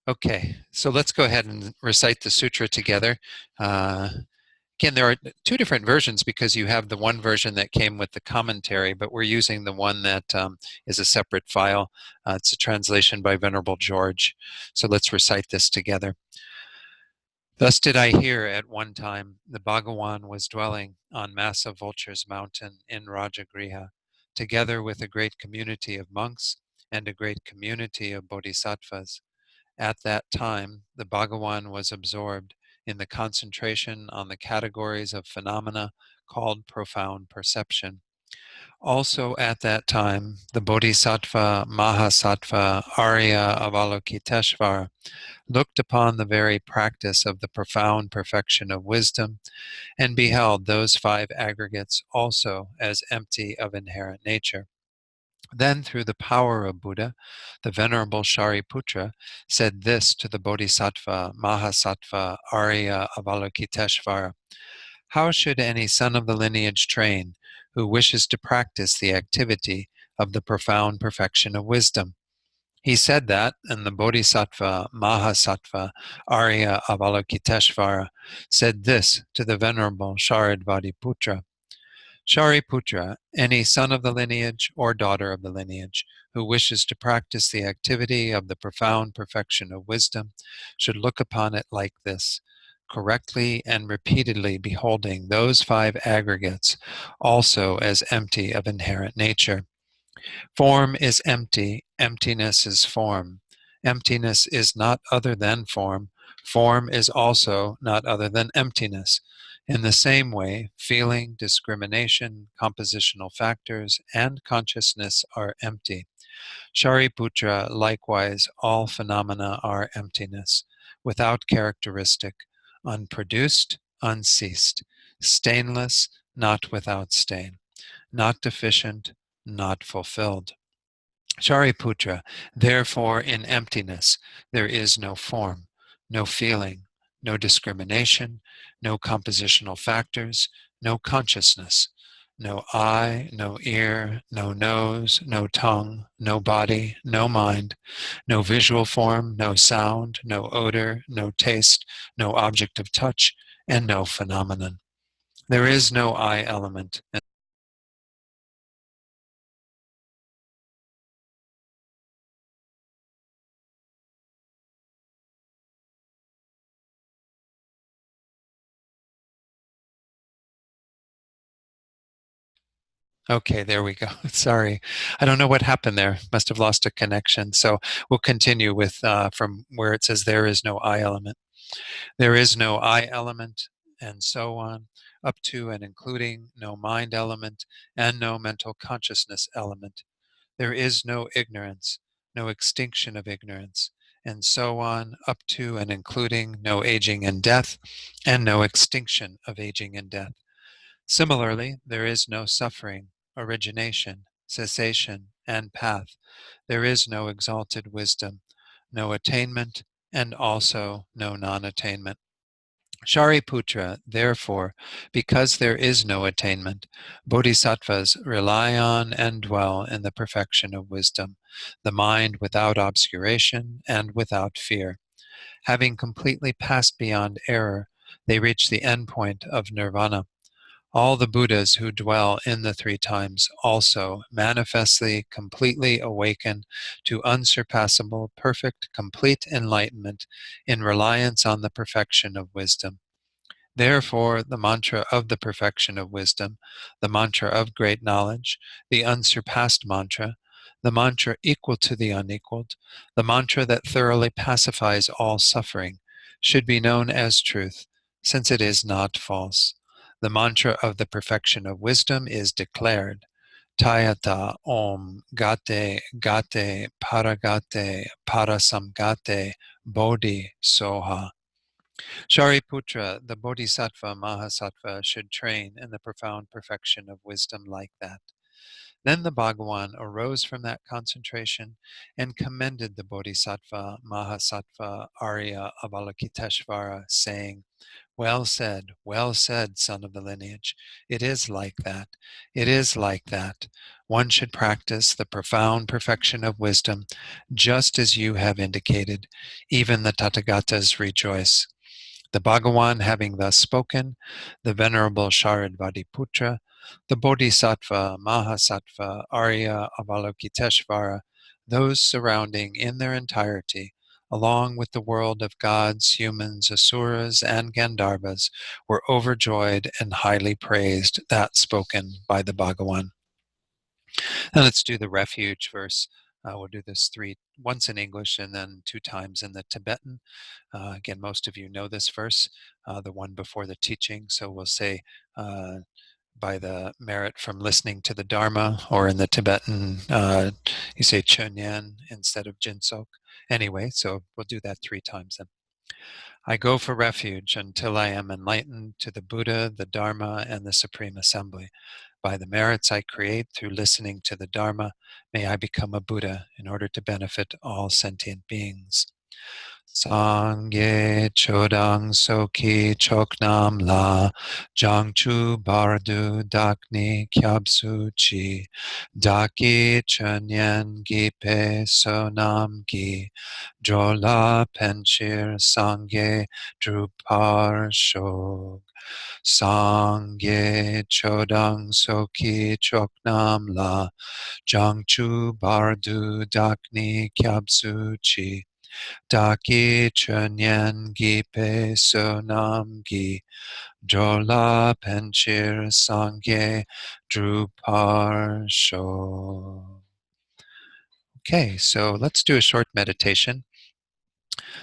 Okay, so let's go ahead and recite the sutra together. Uh, Again, there are two different versions because you have the one version that came with the commentary, but we're using the one that is a separate file. It's a translation by Venerable George. So let's recite this together. Thus did I hear at one time the Bhagawan was dwelling on Massa Vulture's mountain in Rajagriha, together with a great community of monks and a great community of bodhisattvas. At that time, the Bhagawan was absorbed in the concentration on the categories of phenomena called profound perception. Also at that time, the Bodhisattva Mahasattva Arya Avalokiteshvara looked upon the very practice of the profound perfection of wisdom and beheld those five aggregates also as empty of inherent nature. Then, through the power of Buddha, the Venerable Shariputra said this to the Bodhisattva Mahasattva Arya Avalokiteshvara: how should any son of the lineage train who wishes to practice the activity of the profound perfection of wisdom? He said that, and the Bodhisattva Mahasattva Arya Avalokiteshvara said this to the Venerable Sharadvatiputra: Shariputra, any son of the lineage or daughter of the lineage who wishes to practice the activity of the profound perfection of wisdom should look upon it like this, correctly and repeatedly beholding those five aggregates also as empty of inherent nature. Form is empty, emptiness is form. Emptiness is not other than form. Form is also not other than emptiness. In the same way, feeling, discrimination, compositional factors, and consciousness are empty. Shariputra, likewise, all phenomena are emptiness, without characteristic, unproduced, unceased, stainless, not without stain, not deficient, not fulfilled. Shariputra, therefore in emptiness there is no form, no feeling, no discrimination, no compositional factors, no consciousness, no eye, no ear, no nose, no tongue, no body, no mind, no visual form, no sound, no odor, no taste, no object of touch, and no phenomenon. There is no I element. Okay, there we go. Sorry. I don't know what happened there. Must have lost a connection. So we'll continue with from where it says there is no I element. There is no I element, and so on, up to and including no mind element and no mental consciousness element. There is no ignorance, no extinction of ignorance, and so on, up to and including no aging and death and no extinction of aging and death. Similarly, there is no suffering, origination, cessation, and path. There is no exalted wisdom, no attainment, and also no non-attainment. Shariputra, therefore, because there is no attainment, bodhisattvas rely on and dwell in the perfection of wisdom, the mind without obscuration and without fear. Having completely passed beyond error, they reach the endpoint of nirvana. All the Buddhas who dwell in the three times also manifestly, completely awaken to unsurpassable, perfect, complete enlightenment in reliance on the perfection of wisdom. Therefore, the mantra of the perfection of wisdom, the mantra of great knowledge, the unsurpassed mantra, the mantra equal to the unequaled, the mantra that thoroughly pacifies all suffering, should be known as truth, since it is not false. The mantra of the perfection of wisdom is declared. Tayata Om Gate Gate Paragate Parasamgate Bodhi Soha. Shariputra, the Bodhisattva Mahasattva, should train in the profound perfection of wisdom like that. Then the Bhagawan arose from that concentration and commended the Bodhisattva Mahasattva Arya Avalokiteshvara, saying, well said, son of the lineage. It is like that. It is like that. one should practice the profound perfection of wisdom, just as you have indicated. Even the Tathagatas rejoice. The Bhagawan having thus spoken, the Venerable Sharadvatiputra, the Bodhisattva, Mahasattva, Arya, Avalokiteshvara, those surrounding in their entirety, along with the world of gods, humans, asuras, and Gandharvas, were overjoyed and highly praised that spoken by the Bhagawan. Now let's do the refuge verse. We'll do this once in English and then 2 times in the Tibetan. Again, most of you know this verse, the one before the teaching. So we'll say, by the merit from listening to the Dharma, or in the Tibetan, you say Chönyen instead of Jinsok. Anyway, so we'll do that 3 times then. I go for refuge until I am enlightened to the Buddha, the Dharma, and the Supreme Assembly. By the merits I create through listening to the Dharma, may I become a Buddha in order to benefit all sentient beings. Sangye chodang soki choknam la jangchu bardu dakni kyabsu chi daki chanyen gipe sonam gi jola penchir sangye drupar shog. Sangye chodang soki choknam la jangchu bardu dakni kyabsu chi Daki Chönyen Gipe Sonam Gi Jola Penchir Sangye Drupar Sho. Okay, so let's do a short meditation.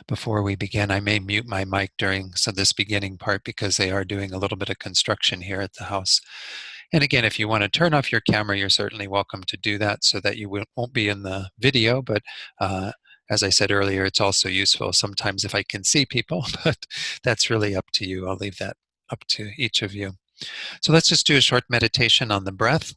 Before we begin, I may mute my mic during this beginning part because they are doing a little bit of construction here at the house. And again, if you want to turn off your camera, you're certainly welcome to do that so that you won't be in the video. But as I said earlier, it's also useful sometimes if I can see people, but that's really up to you. I'll leave that up to each of you. So let's just do a short meditation on the breath.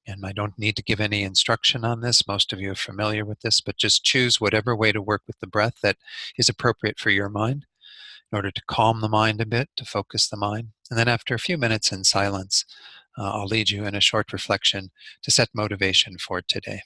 And I don't need to give any instruction on this. Most of you are familiar with this, but just choose whatever way to work with the breath that is appropriate for your mind in order to calm the mind a bit, to focus the mind. And then after a few minutes in silence, I'll lead you in a short reflection to set motivation for today.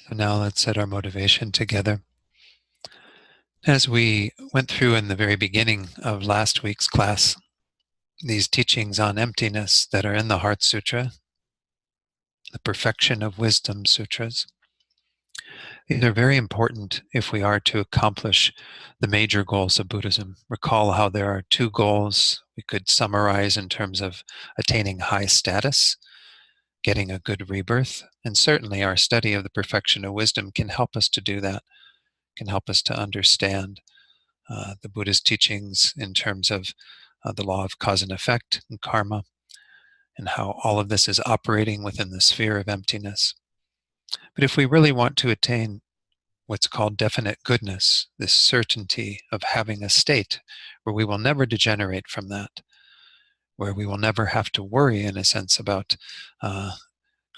So now let's set our motivation together. As we went through in the very beginning of last week's class, these teachings on emptiness that are in the Heart Sutra, the Perfection of Wisdom Sutras, these are very important if we are to accomplish the major goals of Buddhism. Recall how there are 2 goals we could summarize in terms of attaining high status, getting a good rebirth, and certainly our study of the Perfection of Wisdom can help us to do that, can help us to understand the Buddha's teachings in terms of the law of cause and effect and karma, and how all of this is operating within the sphere of emptiness. But if we really want to attain what's called definite goodness, this certainty of having a state where we will never degenerate from that, where we will never have to worry, in a sense, about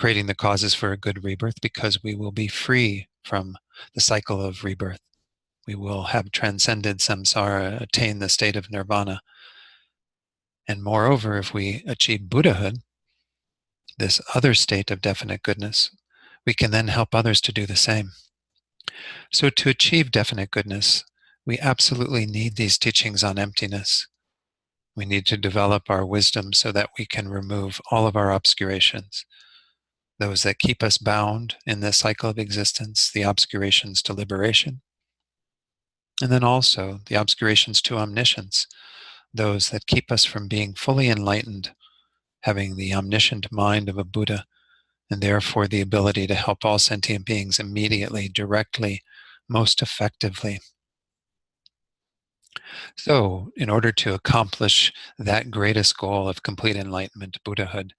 creating the causes for a good rebirth, because we will be free from the cycle of rebirth. We will have transcended samsara, attain the state of nirvana. And moreover, if we achieve Buddhahood, this other state of definite goodness, we can then help others to do the same. So to achieve definite goodness, we absolutely need these teachings on emptiness. We need to develop our wisdom so that we can remove all of our obscurations, those that keep us bound in this cycle of existence, the obscurations to liberation, and then also the obscurations to omniscience, those that keep us from being fully enlightened, having the omniscient mind of a Buddha, and therefore the ability to help all sentient beings immediately, directly, most effectively. So, in order to accomplish that greatest goal of complete enlightenment, Buddhahood,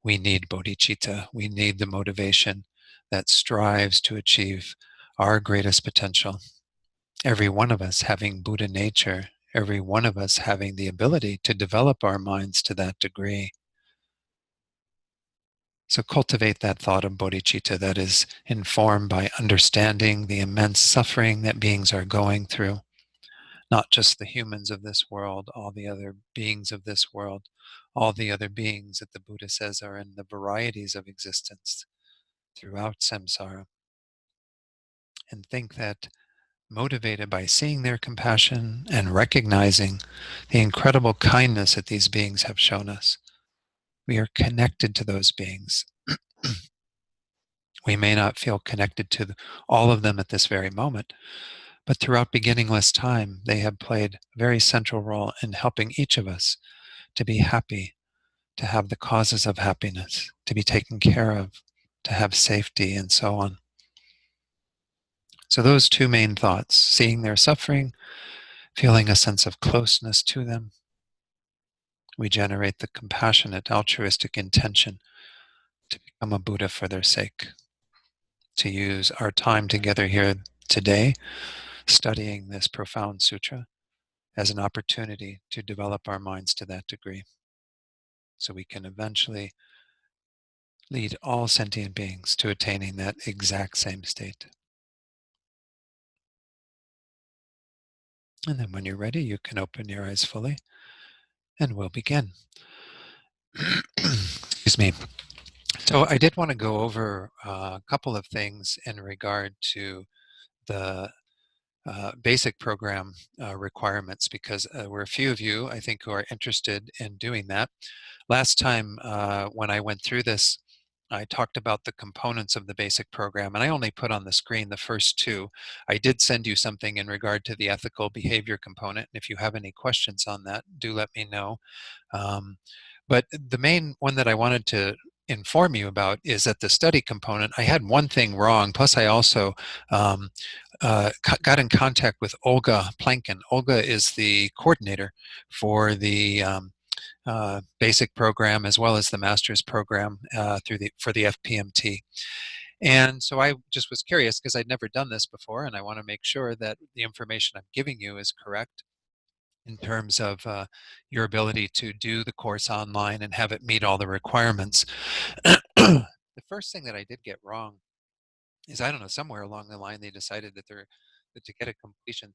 we need bodhicitta. We need the motivation that strives to achieve our greatest potential. Every one of us having Buddha nature, every one of us having the ability to develop our minds to that degree. So cultivate that thought of bodhicitta that is informed by understanding the immense suffering that beings are going through, not just the humans of this world, all the other beings of this world, all the other beings that the Buddha says are in the varieties of existence throughout samsara. And think that, motivated by seeing their compassion and recognizing the incredible kindness that these beings have shown us, we are connected to those beings. We may not feel connected to all of them at this very moment, but throughout beginningless time, they have played a very central role in helping each of us to be happy, to have the causes of happiness, to be taken care of, to have safety, and so on. So those two main thoughts, seeing their suffering, feeling a sense of closeness to them, we generate the compassionate, altruistic intention to become a Buddha for their sake, to use our time together here today, studying this profound sutra, as an opportunity to develop our minds to that degree, so we can eventually lead all sentient beings to attaining that exact same state. And then when you're ready, you can open your eyes fully, and we'll begin. Excuse me. So I did want to go over a couple of things in regard to the basic program requirements, because there were a few of you, I think, who are interested in doing that. Last time when I went through this, I talked about the components of the basic program, and I only put on the screen the first two. I did send you something in regard to the ethical behavior component, and if you have any questions on that, do let me know. Um, but the main one that I wanted to inform you about is that the study component, I had one thing wrong, plus I also got in contact with Olga Plankin. Olga is the coordinator for the basic program as well as the master's program for the FPMT. And so I just was curious, because I'd never done this before, and I want to make sure that the information I'm giving you is correct in terms of your ability to do the course online and have it meet all the requirements. The first thing that I did get wrong is, I don't know, somewhere along the line they decided that to get a completion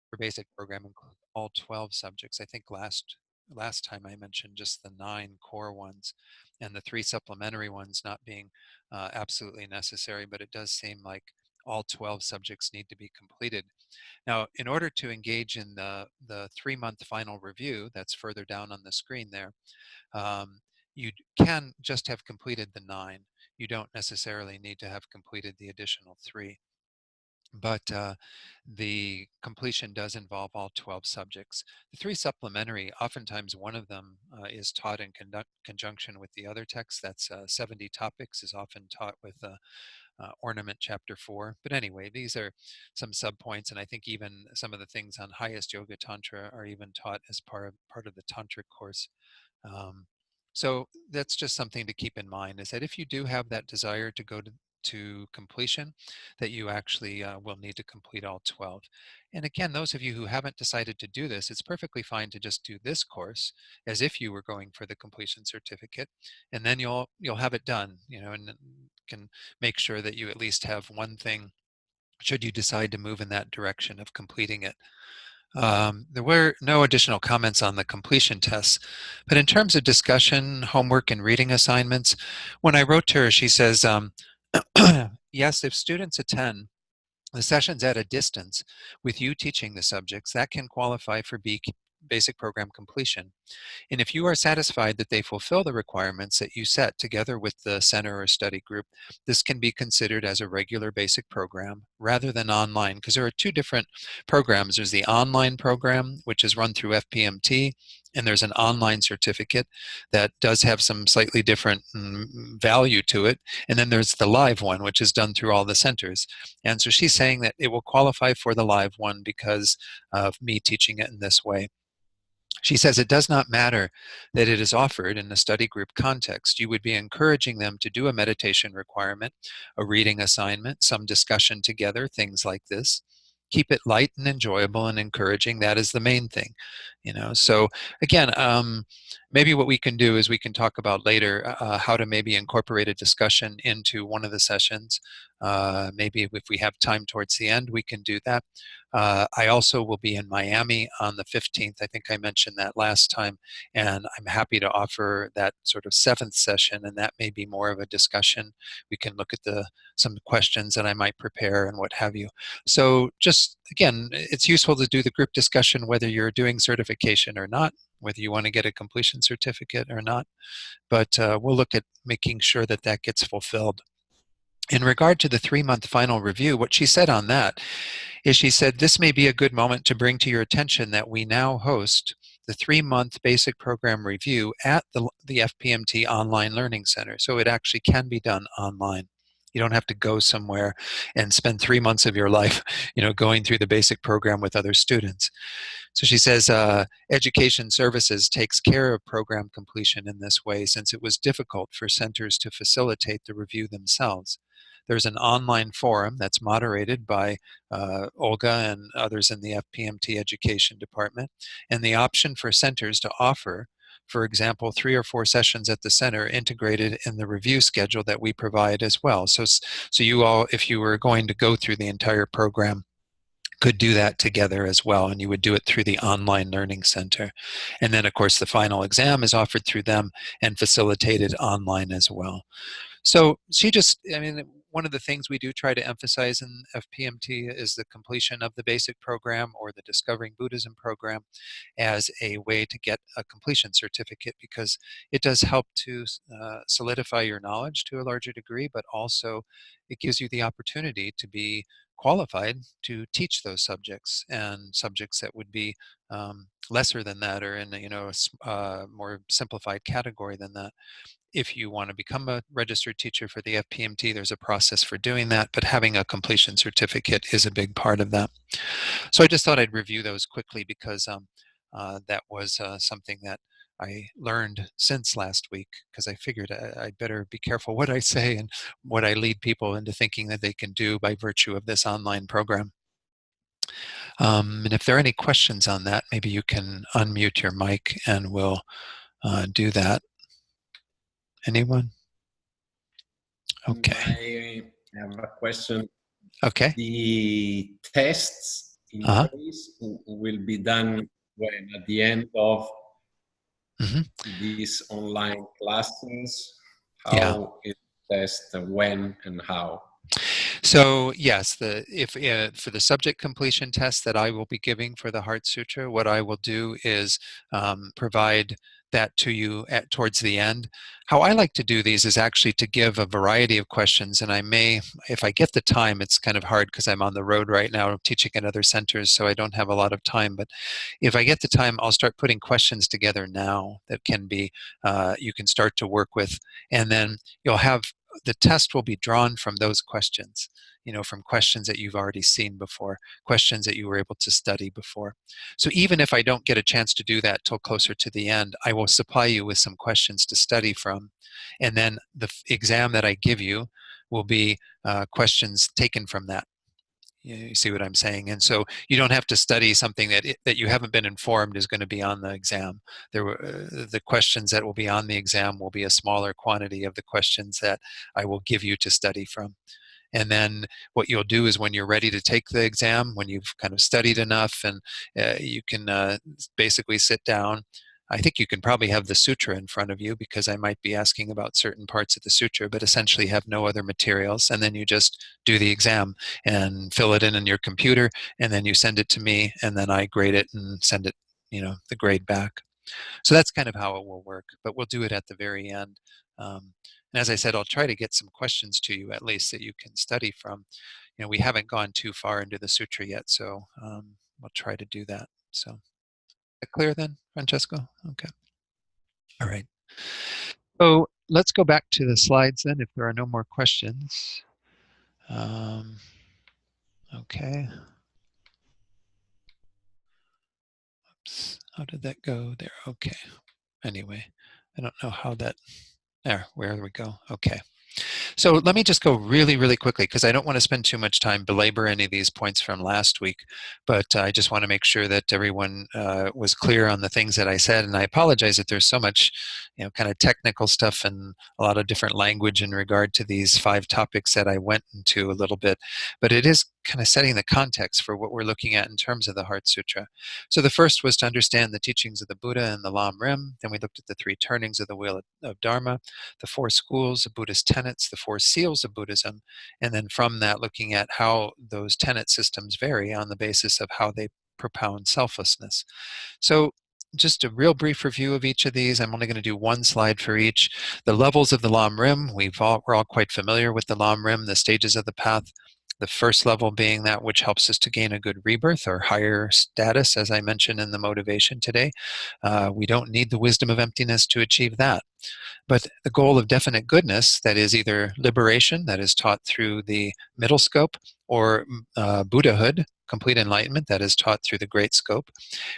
for basic program include all 12 subjects. I think last time I mentioned just the 9 core ones and the 3 supplementary ones not being absolutely necessary, but it does seem like all 12 subjects need to be completed. Now, in order to engage in the 3-month final review that's further down on the screen there, you can just have completed the 9. You don't necessarily need to have completed the additional 3. But the completion does involve all 12 subjects. The 3 supplementary, oftentimes one of them is taught in conjunction with the other text. That's 70 topics is often taught with ornament chapter 4. But anyway, these are some subpoints, and I think even some of the things on highest yoga tantra are even taught as part of the tantric course. Um, so that's just something to keep in mind, is that if you do have that desire to go to completion, that you actually will need to complete all 12. And again, those of you who haven't decided to do this, it's perfectly fine to just do this course as if you were going for the completion certificate, and then you'll have it done, and can make sure that you at least have one thing should you decide to move in that direction of completing it. There were no additional comments on the completion tests, but in terms of discussion, homework, and reading assignments, when I wrote to her, she says, yes, if students attend the sessions at a distance with you teaching the subjects, that can qualify for basic program completion. And if you are satisfied that they fulfill the requirements that you set together with the center or study group, this can be considered as a regular basic program rather than online, because there are two different programs. There's the online program, which is run through FPMT, and there's an online certificate that does have some slightly different value to it. And then there's the live one, which is done through all the centers. And so she's saying that it will qualify for the live one because of me teaching it in this way. She says it does not matter that it is offered in a study group context. You would be encouraging them to do a meditation requirement, a reading assignment, some discussion together, things like this. Keep it light and enjoyable and encouraging. That is the main thing, So again, maybe what we can do is we can talk about later how to maybe incorporate a discussion into one of the sessions. Maybe if we have time towards the end, we can do that. I also will be in Miami on the 15th. I think I mentioned that last time, and I'm happy to offer that sort of 7th session, and that may be more of a discussion. We can look at some questions that I might prepare and what have you. So just, again, it's useful to do the group discussion whether you're doing certification or not, whether you want to get a completion certificate or not, but we'll look at making sure that that gets fulfilled. In regard to the 3-month final review, what she said on that is she said, this may be a good moment to bring to your attention that we now host the 3-month basic program review at the FPMT Online Learning Center. So it actually can be done online. You don't have to go somewhere and spend 3 months of your life, going through the basic program with other students. So she says, Education Services takes care of program completion in this way since it was difficult for centers to facilitate the review themselves. There's an online forum that's moderated by Olga and others in the FPMT Education Department, and the option for centers to offer, for example, 3 or 4 sessions at the center integrated in the review schedule that we provide as well. So you all, if you were going to go through the entire program, could do that together as well, and you would do it through the online learning center. And then, of course, the final exam is offered through them and facilitated online as well. So one of the things we do try to emphasize in FPMT is the completion of the basic program or the Discovering Buddhism program as a way to get a completion certificate, because it does help to solidify your knowledge to a larger degree, but also it gives you the opportunity to be qualified to teach those subjects, and subjects that would be lesser than that, or in a more simplified category than that. If you want to become a registered teacher for the FPMT, there's a process for doing that, but having a completion certificate is a big part of that. So I just thought I'd review those quickly because that was something that I learned since last week, because I figured I'd better be careful what I say and what I lead people into thinking that they can do by virtue of this online program. And if there are any questions on that, maybe you can unmute your mic and we'll do that. Anyone? Okay. I have a question. Okay. The tests in case will be done when? At the end of these online classes? How is the test, when and how? So yes, for the subject completion test that I will be giving for the Heart Sutra, what I will do is provide that to you towards the end. How I like to do these is actually to give a variety of questions, and I may, if I get the time, it's kind of hard because I'm on the road right now teaching at other centers, so I don't have a lot of time, but if I get the time, I'll start putting questions together now that can be, you can start to work with, and then you'll have the test will be drawn from those questions, from questions that you've already seen before, questions that you were able to study before. So even if I don't get a chance to do that till closer to the end, I will supply you with some questions to study from. And then the exam that I give you will be questions taken from that. You see what I'm saying? And so you don't have to study something that you haven't been informed is going to be on the exam. The questions that will be on the exam will be a smaller quantity of the questions that I will give you to study from. And then what you'll do is when you're ready to take the exam, when you've kind of studied enough and you can basically sit down. I think you can probably have the sutra in front of you because I might be asking about certain parts of the sutra, but essentially have no other materials. And then you just do the exam and fill it in your computer, and then you send it to me, and then I grade it and send it, the grade back. So that's kind of how it will work, but we'll do it at the very end. And as I said, I'll try to get some questions to you at least that you can study from. We haven't gone too far into the sutra yet, so we'll try to do that. So, is that clear then, Francesco? Okay. All right. So let's go back to the slides then if there are no more questions. Okay. Oops. How did that go there? Okay. Anyway, I don't know how that, where we go. Okay. So let me just go really, really quickly because I don't want to spend too much time belabor any of these points from last week, but I just want to make sure that everyone was clear on the things that I said. And I apologize that there's so much, kind of technical stuff and a lot of different language in regard to these 5 topics that I went into a little bit, but it is kind of setting the context for what we're looking at in terms of the Heart Sutra. So the first was to understand the teachings of the Buddha and the Lam Rim. Then we looked at the 3 turnings of the wheel of Dharma, the 4 schools of Buddhist tenets, the 4 seals of Buddhism, and then from that looking at how those tenet systems vary on the basis of how they propound selflessness. So just a real brief review of each of these. I'm only going to do 1 slide for each. The levels of the Lam Rim, we're all quite familiar with the Lam Rim, the stages of the path. The first level being that which helps us to gain a good rebirth or higher status, as I mentioned in the motivation today. We don't need the wisdom of emptiness to achieve that. But the goal of definite goodness, that is either liberation, that is taught through the middle scope, or Buddhahood, complete enlightenment, that is taught through the great scope,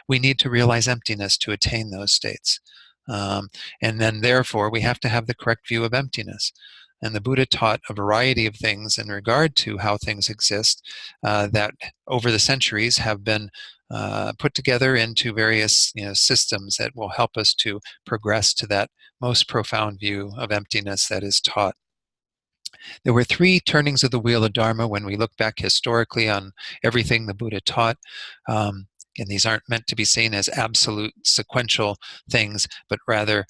we need to realize emptiness to attain those states. And then therefore, we have to have the correct view of emptiness. And the Buddha taught a variety of things in regard to how things exist that over the centuries have been put together into various systems that will help us to progress to that most profound view of emptiness that is taught. There were 3 turnings of the wheel of Dharma when we look back historically on everything the Buddha taught. And these aren't meant to be seen as absolute sequential things, but rather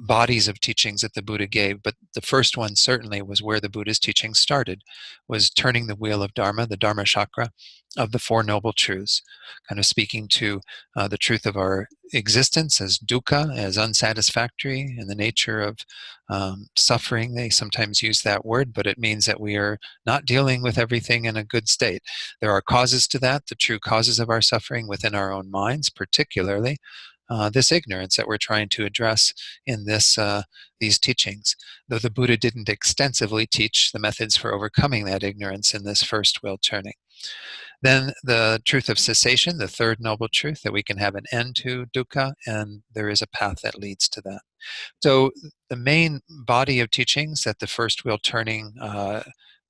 bodies of teachings that the Buddha gave. But the first one certainly was where the Buddha's teaching started, was turning the wheel of Dharma, the Dharma chakra, of the 4 noble truths, kind of speaking to the truth of our existence as dukkha, as unsatisfactory, and the nature of suffering. They sometimes use that word, but it means that we are not dealing with everything in a good state. There are causes to that, the true causes of our suffering within our own minds, particularly this ignorance that we're trying to address in these teachings. Though the Buddha didn't extensively teach the methods for overcoming that ignorance in this first wheel turning. Then the truth of cessation, the 3rd noble truth, that we can have an end to dukkha, and there is a path that leads to that. So the main body of teachings that the first wheel turning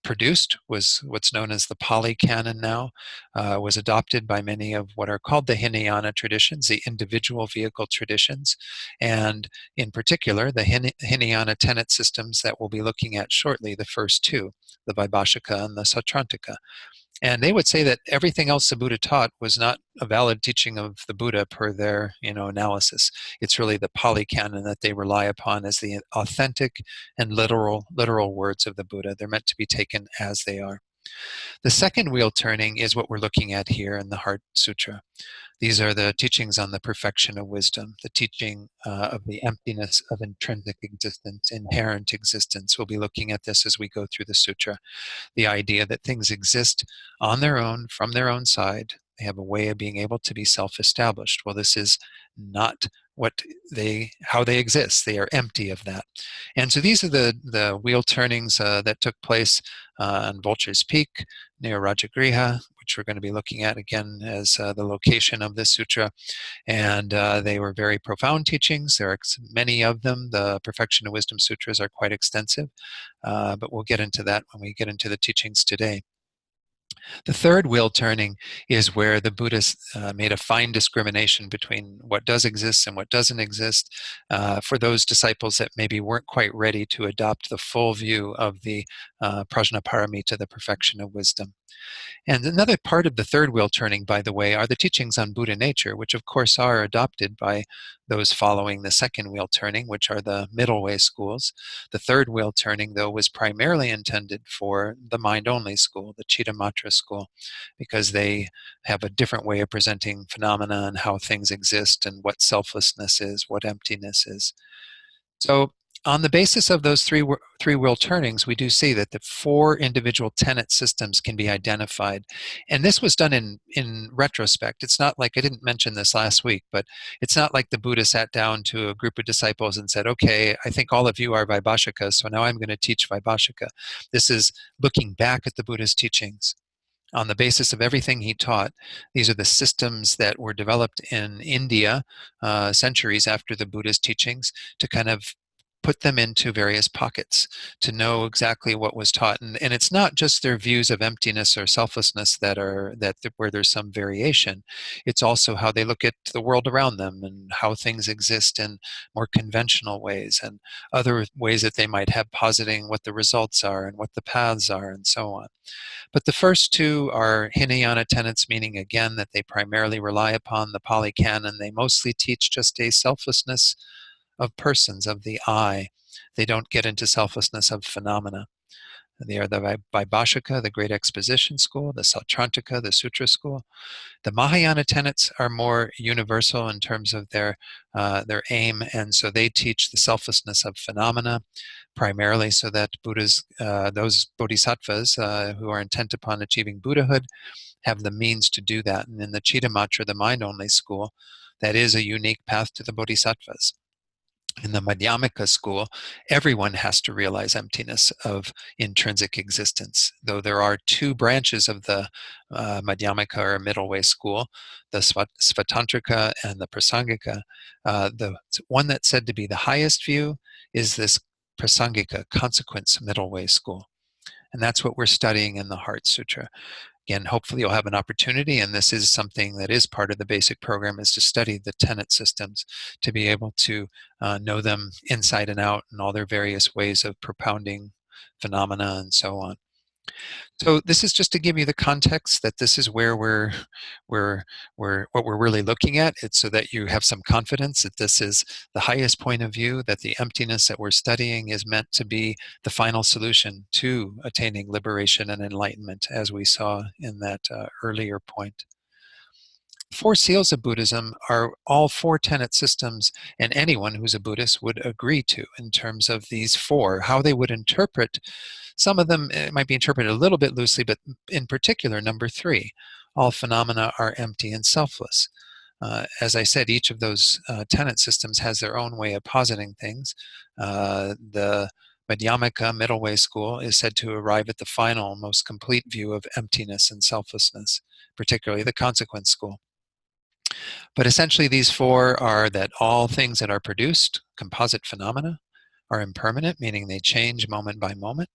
produced was what's known as the Pali Canon now, was adopted by many of what are called the Hinayana traditions, the individual vehicle traditions, and in particular the Hinayana tenet systems that we'll be looking at shortly, the first 2, the Vaibhashika and the Sautrantika. And they would say that everything else the Buddha taught was not a valid teaching of the Buddha per their analysis. It's really the Pali Canon that they rely upon as the authentic and literal words of the Buddha. They're meant to be taken as they are. The second wheel turning is what we're looking at here in the Heart Sutra. These are the teachings on the perfection of wisdom, the teaching of the emptiness of intrinsic existence, inherent existence. We'll be looking at this as we go through the sutra. The idea that things exist on their own, from their own side. They have a way of being able to be self-established. Well, this is not how they exist. They are empty of that. And so these are the wheel turnings that took place on Vulture's Peak near Rajagriha, which we're going to be looking at again as the location of this sutra. And they were very profound teachings. There are many of them. The Perfection of Wisdom Sutras are quite extensive, but we'll get into that when we get into the teachings today. The third wheel turning is where the Buddhists made a fine discrimination between what does exist and what doesn't exist for those disciples that maybe weren't quite ready to adopt the full view of the Prajnaparamita, the perfection of wisdom. And another part of the third wheel turning, by the way, are the teachings on Buddha nature, which of course are adopted by those following the second wheel turning, which are the middle way schools. The third wheel turning, though, was primarily intended for the mind-only school, the Chittamatra school, because they have a different way of presenting phenomena and how things exist and what selflessness is, what emptiness is. So on the basis of those three wheel turnings, we do see that the 4 individual tenet systems can be identified. And this was done in retrospect. It's not like, I didn't mention this last week, but it's not like the Buddha sat down to a group of disciples and said, okay, I think all of you are Vaibhashikas, so now I'm going to teach Vaibhashika. This is looking back at the Buddha's teachings. On the basis of everything he taught, these are the systems that were developed in India centuries after the Buddha's teachings to kind of put them into various pockets to know exactly what was taught. And it's not just their views of emptiness or selflessness where there's some variation. It's also how they look at the world around them and how things exist in more conventional ways and other ways that they might have positing what the results are and what the paths are and so on. But the first 2 are Hinayana tenets, meaning again that they primarily rely upon the Pali Canon. They mostly teach just a selflessness of persons, of the I. They don't get into selflessness of phenomena. They are the Vaibhashika, the Great Exposition School, the Sautrantika, the Sutra School. The Mahayana tenets are more universal in terms of their aim, and so they teach the selflessness of phenomena, primarily so that those bodhisattvas who are intent upon achieving Buddhahood have the means to do that. And in the Chittamatra, the mind-only school, that is a unique path to the bodhisattvas. In the Madhyamaka school, everyone has to realize emptiness of intrinsic existence, though there are 2 branches of the Madhyamaka or middle way school, the Svatantrika and the Prasangika. The one that's said to be the highest view is this Prasangika, consequence middle way school. And that's what we're studying in the Heart Sutra. Again, hopefully you'll have an opportunity, and this is something that is part of the basic program, is to study the tenet systems, to be able to know them inside and out and all their various ways of propounding phenomena and so on. So this is just to give you the context that this is where what we're really looking at. It's so that you have some confidence that this is the highest point of view, that the emptiness that we're studying is meant to be the final solution to attaining liberation and enlightenment, as we saw in that earlier point. 4 seals of Buddhism are all 4 tenet systems, and anyone who's a Buddhist would agree to in terms of these 4, how they would interpret. Some of them might be interpreted a little bit loosely, but in particular, number 3, all phenomena are empty and selfless. As I said, each of those tenet systems has their own way of positing things. The Madhyamaka, middle way school, is said to arrive at the final, most complete view of emptiness and selflessness, particularly the consequence school. But essentially these 4 are that all things that are produced, composite phenomena, are impermanent, meaning they change moment by moment.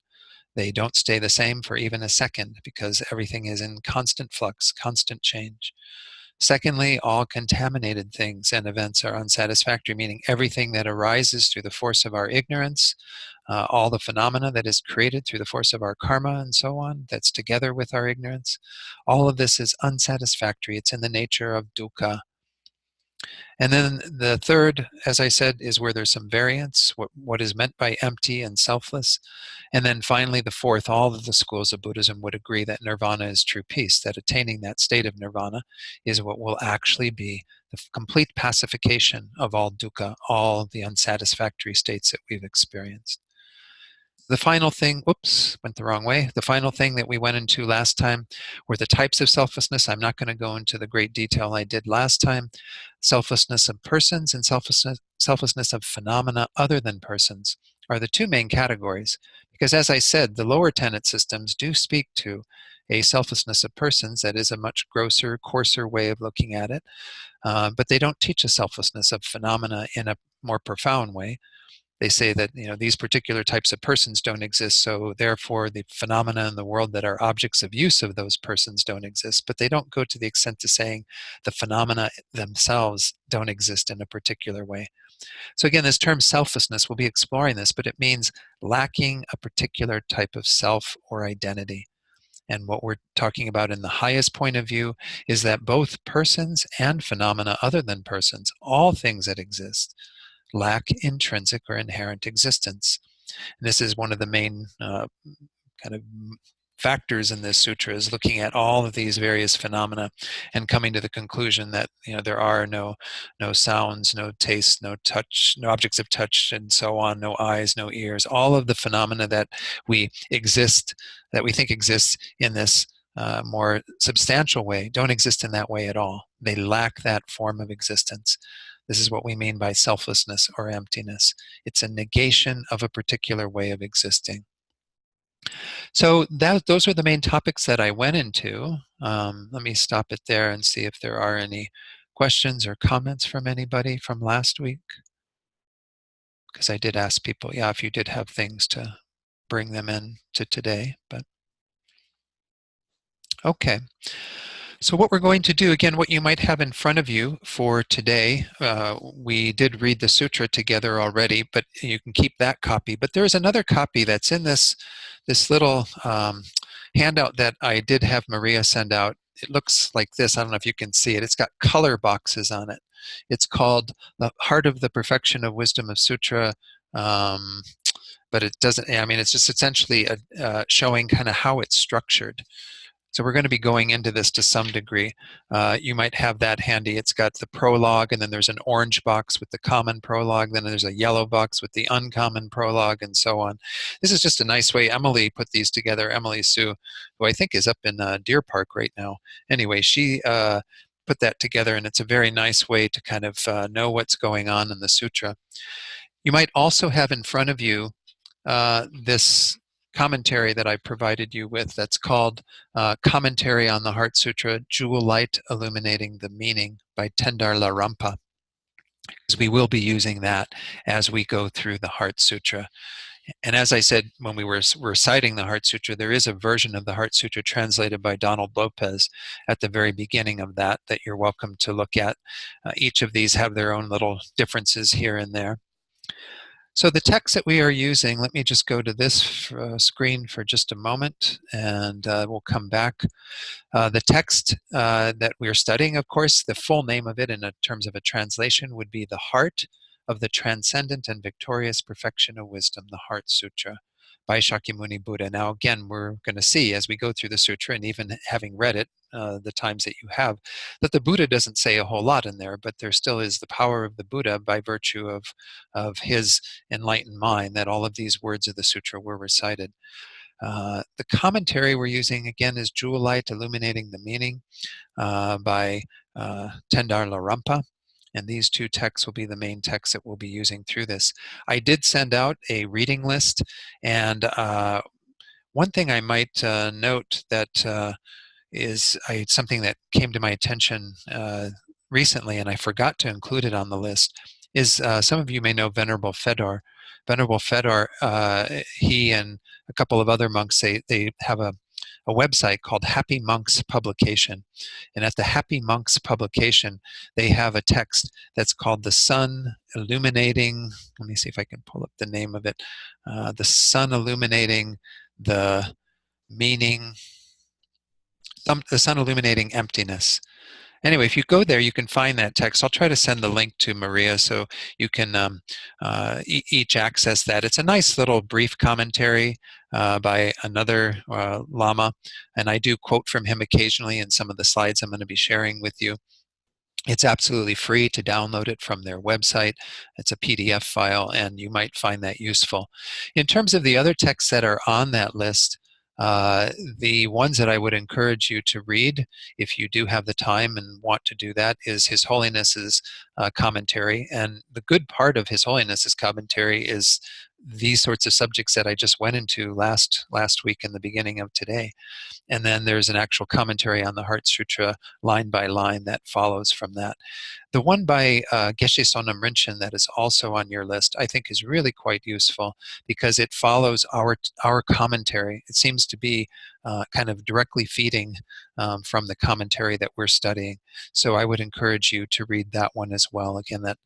They don't stay the same for even a second because everything is in constant flux, constant change. Secondly, all contaminated things and events are unsatisfactory, meaning everything that arises through the force of our ignorance, all the phenomena that is created through the force of our karma and so on, that's together with our ignorance, all of this is unsatisfactory. It's in the nature of dukkha. And then the third, as I said, is where there's some variance, what is meant by empty and selfless. And then finally, the fourth, all of the schools of Buddhism would agree that nirvana is true peace, that attaining that state of nirvana is what will actually be the complete pacification of all dukkha, all the unsatisfactory states that we've experienced. The final thing, whoops, went the wrong way. The final thing that we went into last time were the types of selflessness. I'm not going to go into the great detail I did last time. Selflessness of persons and selflessness of phenomena other than persons are the two main categories. Because as I said, the lower tenet systems do speak to a selflessness of persons that is a much grosser, coarser way of looking at it. But they don't teach a selflessness of phenomena in a more profound way. They say that these particular types of persons don't exist, so therefore the phenomena in the world that are objects of use of those persons don't exist. But they don't go to the extent to saying the phenomena themselves don't exist in a particular way. So again, this term selflessness, we'll be exploring this, but it means lacking a particular type of self or identity. And what we're talking about in the highest point of view is that both persons and phenomena other than persons, all things that exist, lack intrinsic or inherent existence. And this is one of the main kind of factors in this sutra, is looking at all of these various phenomena and coming to the conclusion that there are no sounds, no taste, no touch, no objects of touch, and so on, no eyes, no ears. All of the phenomena that we think exists in this more substantial way don't exist in that way at all. They lack that form of existence. This is what we mean by selflessness or emptiness. It's a negation of a particular way of existing. So those are the main topics that I went into. Let me stop it there and see if there are any questions or comments from anybody from last week. Because I did ask people, yeah, if you did have things to bring them in to today. But okay. So what we're going to do, again, what you might have in front of you for today, we did read the sutra together already, but you can keep that copy. But there's another copy that's in this little handout that I did have Maria send out. It looks like this. I don't know if you can see it. It's got color boxes on it. It's called The Heart of the Perfection of Wisdom of Sutra. But it doesn't, I mean, it's just essentially showing kind of how it's structured. So we're going to be going into this to some degree. You might have that handy. It's got the prologue, and then there's an orange box with the common prologue, then there's a yellow box with the uncommon prologue, and so on. This is just a nice way. Emily put these together, Emily Sue, who I think is up in Deer Park right now. Anyway, she put that together, and it's a very nice way to kind of know what's going on in the sutra. You might also have in front of you this commentary that I provided you with that's called Commentary on the Heart Sutra, Jewel Light Illuminating the Meaning by Tendar Larampa. Because we will be using that as we go through the Heart Sutra. And as I said when we were reciting the Heart Sutra, there is a version of the Heart Sutra translated by Donald Lopez at the very beginning of that you're welcome to look at. Each of these have their own little differences here and there. So the text that we are using, let me just go to this screen for just a moment, and we'll come back. The text that we're studying, of course, the full name of it in terms of a translation would be The Heart of the Transcendent and Victorious Perfection of Wisdom, the Heart Sutra, by Shakyamuni Buddha. Now, again, we're going to see as we go through the sutra, and even having read it the times that you have, that the Buddha doesn't say a whole lot in there, but there still is the power of the Buddha by virtue of his enlightened mind that all of these words of the sutra were recited. The commentary we're using, again, is Jewel Light Illuminating the Meaning by Tendar Larampa. And these two texts will be the main texts that we'll be using through this. I did send out a reading list, and one thing I might note that is something that came to my attention recently, and I forgot to include it on the list, is some of you may know Venerable Fedor. Venerable Fedor, he and a couple of other monks, they have a website called Happy Monks Publication. And at the Happy Monks Publication, they have a text that's called The Sun Illuminating, let me see if I can pull up the name of it, The Sun Illuminating the Meaning, The Sun Illuminating Emptiness. Anyway, if you go there, you can find that text. I'll try to send the link to Maria so you can each access that. It's a nice little brief commentary by another Lama, and I do quote from him occasionally in some of the slides I'm going to be sharing with you. It's absolutely free to download it from their website. It's a PDF file, and you might find that useful. In terms of the other texts that are on that list, the ones that I would encourage you to read, if you do have the time and want to do that, is His Holiness's commentary. And the good part of His Holiness's commentary is these sorts of subjects that I just went into last week and the beginning of today. And then there's an actual commentary on the Heart Sutra line by line that follows from that. The one by Geshe Sonam Rinchen that is also on your list, I think, is really quite useful because it follows our commentary. It seems to be kind of directly feeding from the commentary that we're studying. So I would encourage you to read that one as well. Again, that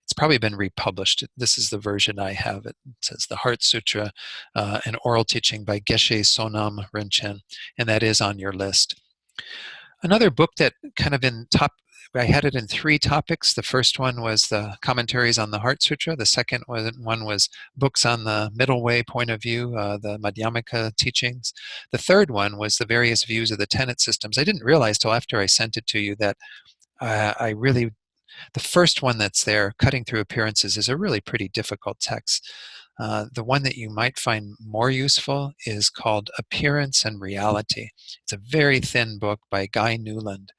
it's probably been republished. This is the version I have. It says the Heart Sutra, an oral teaching by Geshe Sonam Rinchen, and that is on your list. Another book that kind of I had it in 3 topics. The first one was the commentaries on the Heart Sutra. The second one was books on the middle way point of view, the Madhyamaka teachings. The third one was the various views of the tenet systems. I didn't realize till after I sent it to you that the first one that's there, Cutting Through Appearances, is a really pretty difficult text. The one that you might find more useful is called Appearance and Reality. It's a very thin book by Guy Newland.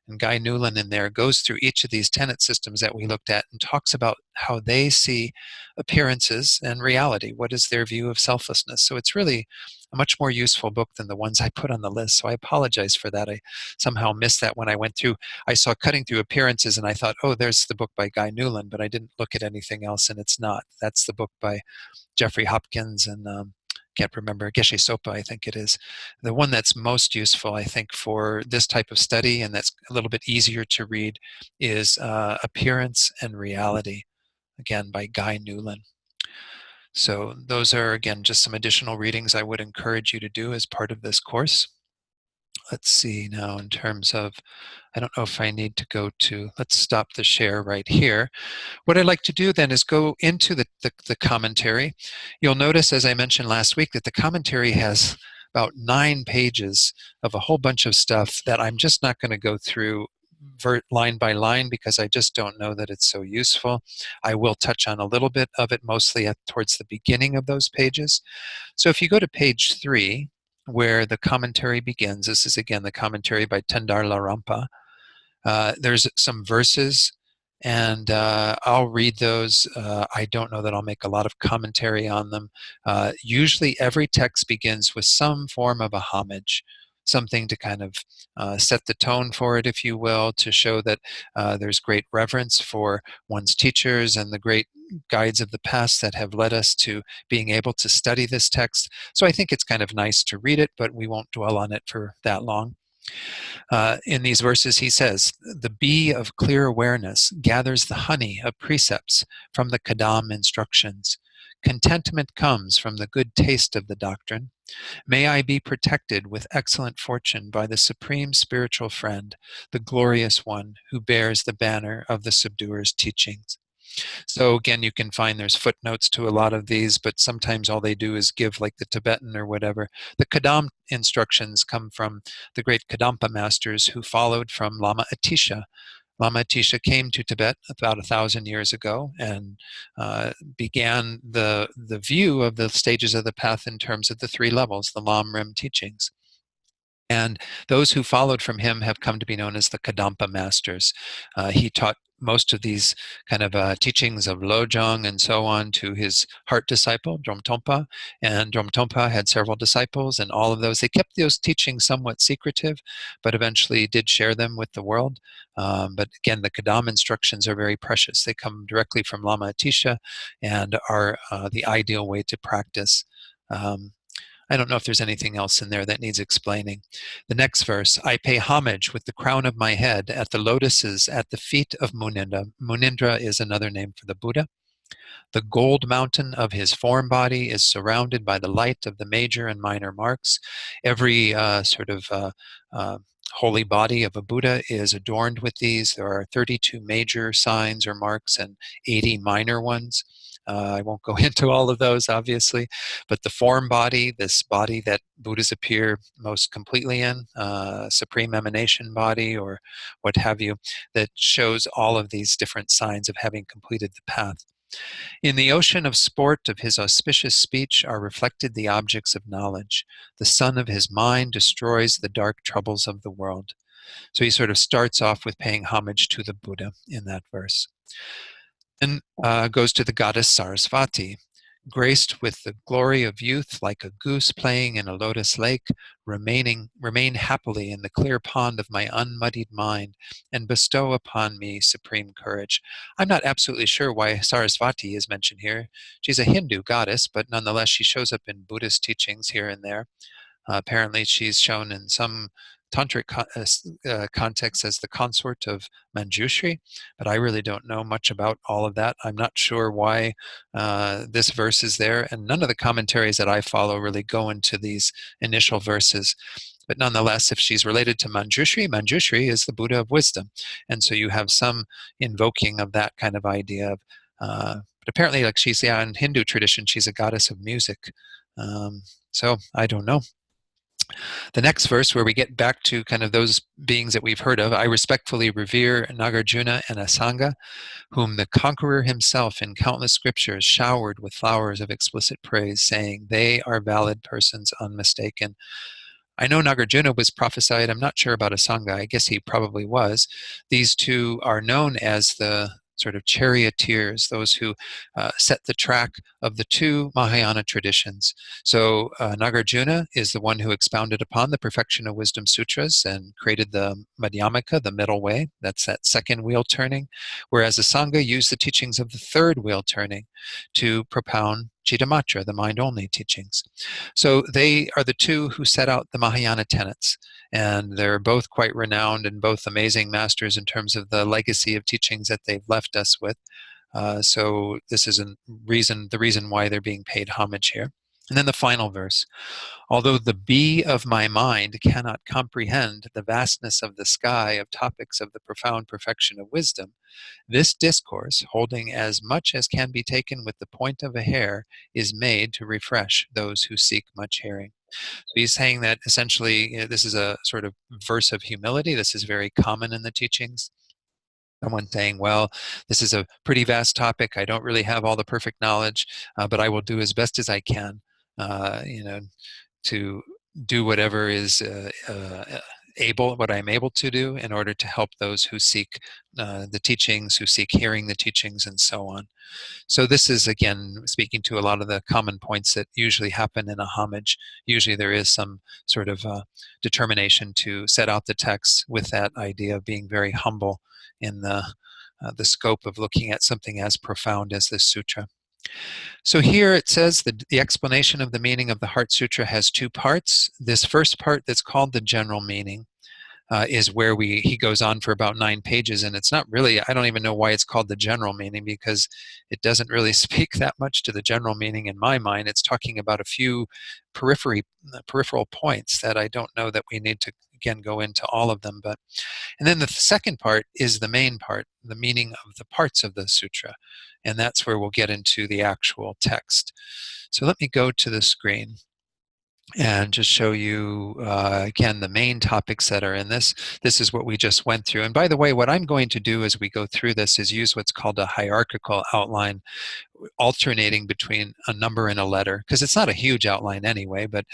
And Guy Newland in there goes through each of these tenet systems that we looked at and talks about how they see appearances and reality. What is their view of selflessness? So it's really a much more useful book than the ones I put on the list. So I apologize for that. I somehow missed that when I went through. I saw Cutting Through Appearances and I thought, oh, there's the book by Guy Newland, but I didn't look at anything else, and it's not. That's the book by Jeffrey Hopkins and can't remember, Geshe Sopa, I think it is. The one that's most useful, I think, for this type of study and that's a little bit easier to read is Appearance and Reality, again, by Guy Newland. So those are, again, just some additional readings I would encourage you to do as part of this course. Let's see now in terms of, I don't know if I need to go to, let's stop the share right here. What I'd like to do then is go into the commentary. You'll notice, as I mentioned last week, that the commentary has about 9 pages of a whole bunch of stuff that I'm just not going to go through line by line because I just don't know that it's so useful. I will touch on a little bit of it, mostly towards the beginning of those pages. So if you go to page 3, where the commentary begins, this is again the commentary by Tendar Larampa. There's some verses, and I'll read those. I don't know that I'll make a lot of commentary on them. Usually every text begins with some form of a homage, something to kind of set the tone for it, if you will, to show that there's great reverence for one's teachers and the great guides of the past that have led us to being able to study this text. So I think it's kind of nice to read it, but we won't dwell on it for that long. In these verses, he says, the bee of clear awareness gathers the honey of precepts from the Kadam instructions. Contentment comes from the good taste of the doctrine. May I be protected with excellent fortune by the supreme spiritual friend, the glorious one who bears the banner of the subduer's teachings. So again, you can find there's footnotes to a lot of these, but sometimes all they do is give like the Tibetan or whatever. The Kadam instructions come from the great Kadampa masters who followed from Lama Atisha. Lama Atisha came to Tibet about 1,000 years ago and began the view of the stages of the path in terms of the 3 levels, the Lam Rim teachings. And those who followed from him have come to be known as the Kadampa masters. He taught most of these kind of teachings of Lojong and so on to his heart disciple, Dromtonpa. And Dromtonpa had several disciples, and all of those, they kept those teachings somewhat secretive, but eventually did share them with the world. But again, the Kadam instructions are very precious. They come directly from Lama Atisha and are the ideal way to practice. I don't know if there's anything else in there that needs explaining. The next verse, I pay homage with the crown of my head at the lotuses at the feet of Munindra. Munindra is another name for the Buddha. The gold mountain of his form body is surrounded by the light of the major and minor marks. Every holy body of a Buddha is adorned with these. There are 32 major signs or marks and 80 minor ones. I won't go into all of those, obviously, but the form body, this body that Buddhas appear most completely in, supreme emanation body or what have you, that shows all of these different signs of having completed the path. In the ocean of sport of his auspicious speech are reflected the objects of knowledge. The sun of his mind destroys the dark troubles of the world. So he sort of starts off with paying homage to the Buddha in that verse. Then goes to the goddess Sarasvati, graced with the glory of youth, like a goose playing in a lotus lake, remain happily in the clear pond of my unmuddied mind, and bestow upon me supreme courage. I'm not absolutely sure why Sarasvati is mentioned here. She's a Hindu goddess, but nonetheless she shows up in Buddhist teachings here and there. Apparently, she's shown in some tantric contexts as the consort of Manjushri, but I really don't know much about all of that. I'm not sure why this verse is there, and none of the commentaries that I follow really go into these initial verses. But nonetheless, if she's related to Manjushri, Manjushri is the Buddha of wisdom, and so you have some invoking of that kind of idea of. But apparently, like she's in Hindu tradition, she's a goddess of music. So I don't know. The next verse, where we get back to kind of those beings that we've heard of, I respectfully revere Nagarjuna and Asanga, whom the conqueror himself in countless scriptures showered with flowers of explicit praise, saying, they are valid persons unmistaken. I know Nagarjuna was prophesied. I'm not sure about Asanga. I guess he probably was. These two are known as the sort of charioteers, those who set the track of the two Mahayana traditions. So Nagarjuna is the one who expounded upon the Perfection of Wisdom Sutras and created the Madhyamaka, the middle way. That's that second wheel turning. Whereas Asanga used the teachings of the third wheel turning to propound Chittamatra, the mind-only teachings. So they are the two who set out the Mahayana tenets, and they're both quite renowned and both amazing masters in terms of the legacy of teachings that they've left us with. So this is the reason why they're being paid homage here. And then the final verse. Although the bee of my mind cannot comprehend the vastness of the sky of topics of the profound perfection of wisdom, this discourse, holding as much as can be taken with the point of a hair, is made to refresh those who seek much hearing. So he's saying that essentially this is a sort of verse of humility. This is very common in the teachings. Someone saying, well, this is a pretty vast topic. I don't really have all the perfect knowledge, but I will do as best as I can, to do whatever is what I'm able to do in order to help those who seek the teachings, who seek hearing the teachings, and so on. So this is, again, speaking to a lot of the common points that usually happen in a homage. Usually there is some sort of determination to set out the text with that idea of being very humble in the scope of looking at something as profound as this sutra. So here it says that the explanation of the meaning of the Heart Sutra has two parts. This first part that's called the general meaning is where he goes on for about 9 pages, and it's not really, I don't even know why it's called the general meaning, because it doesn't really speak that much to the general meaning in my mind. It's talking about a few peripheral points that I don't know that we need to, again, go into all of them. And then the second part is the main part, the meaning of the parts of the sutra, and that's where we'll get into the actual text. So let me go to the screen and just show you, again, the main topics that are in this. This is what we just went through. And by the way, what I'm going to do as we go through this is use what's called a hierarchical outline, alternating between a number and a letter, because it's not a huge outline anyway, but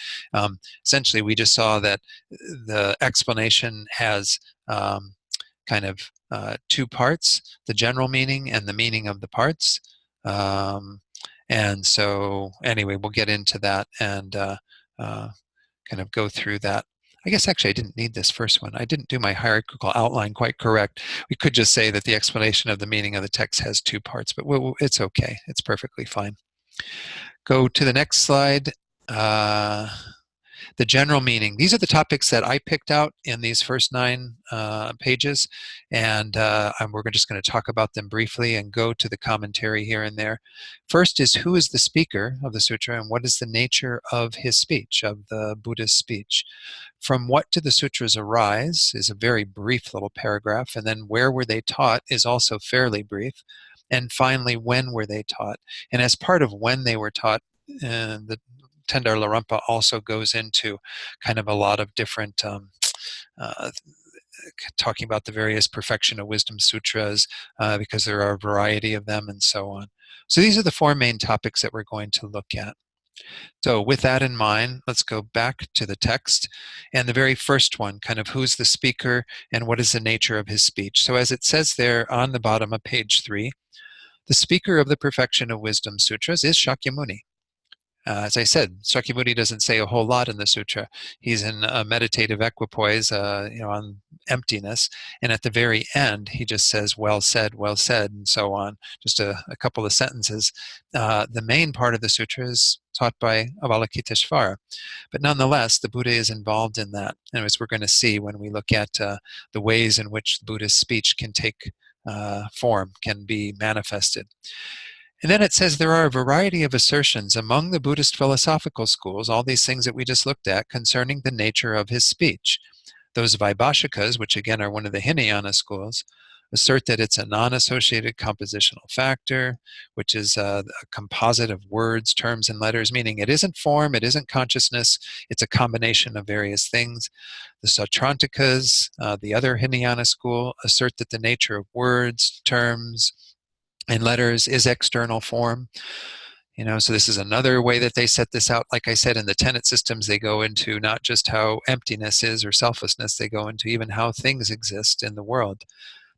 essentially we just saw that the explanation has kind of 2 parts, the general meaning and the meaning of the parts. And so anyway, we'll get into that and kind of go through that. I guess actually I didn't need this first one. I didn't do my hierarchical outline quite correct. We could just say that the explanation of the meaning of the text has 2 parts, but it's okay. It's perfectly fine. Go to the next slide. The general meaning. These are the topics that I picked out in these first 9 pages, and we're just going to talk about them briefly and go to the commentary here and there. First is, who is the speaker of the sutra, and what is the nature of his speech, of the Buddha's speech? From what do the sutras arise is a very brief little paragraph, and then where were they taught is also fairly brief. And finally, when were they taught? And as part of when they were taught, the Tendar Larampa also goes into kind of a lot of different uh, talking about the various Perfection of Wisdom sutras, because there are a variety of them and so on. So these are the four main topics that we're going to look at. So with that in mind, let's go back to the text. And the very first one, kind of who's the speaker and what is the nature of his speech. So as it says there on the bottom of page 3, the speaker of the Perfection of Wisdom sutras is Shakyamuni. As I said, Shakyamuni doesn't say a whole lot in the sutra. He's in a meditative equipoise, on emptiness. And at the very end, he just says, well said, and so on. Just a couple of sentences. The main part of the sutra is taught by Avalokiteshvara. But nonetheless, the Buddha is involved in that. And as we're going to see when we look at the ways in which the Buddha's speech can take form, can be manifested. And then it says there are a variety of assertions among the Buddhist philosophical schools, all these things that we just looked at, concerning the nature of his speech. Those Vaibhashikas, which again are one of the Hinayana schools, assert that it's a non-associated compositional factor, which is a composite of words, terms, and letters, meaning it isn't form, it isn't consciousness, it's a combination of various things. The Sautrantikas, the other Hinayana school, assert that the nature of words, terms, and letters is external form. So this is another way that they set this out. Like I said, in the tenet systems, they go into not just how emptiness is or selflessness, they go into even how things exist in the world.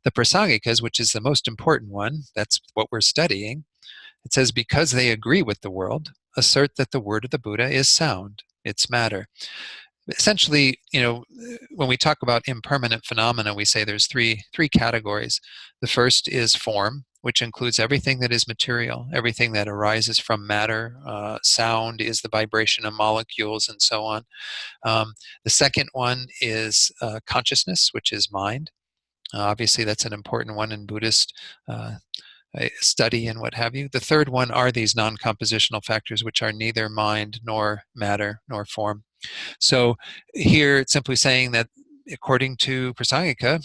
The Prasangikas, which is the most important one, that's what we're studying, it says because they agree with the world, assert that the word of the Buddha is sound, it's matter. Essentially, when we talk about impermanent phenomena, we say there's three categories. The first is form, which includes everything that is material, everything that arises from matter. Sound is the vibration of molecules and so on. The second one is consciousness, which is mind. Obviously, that's an important one in Buddhist study and what have you. The third one are these non-compositional factors, which are neither mind nor matter nor form. So here it's simply saying that according to Prasangika,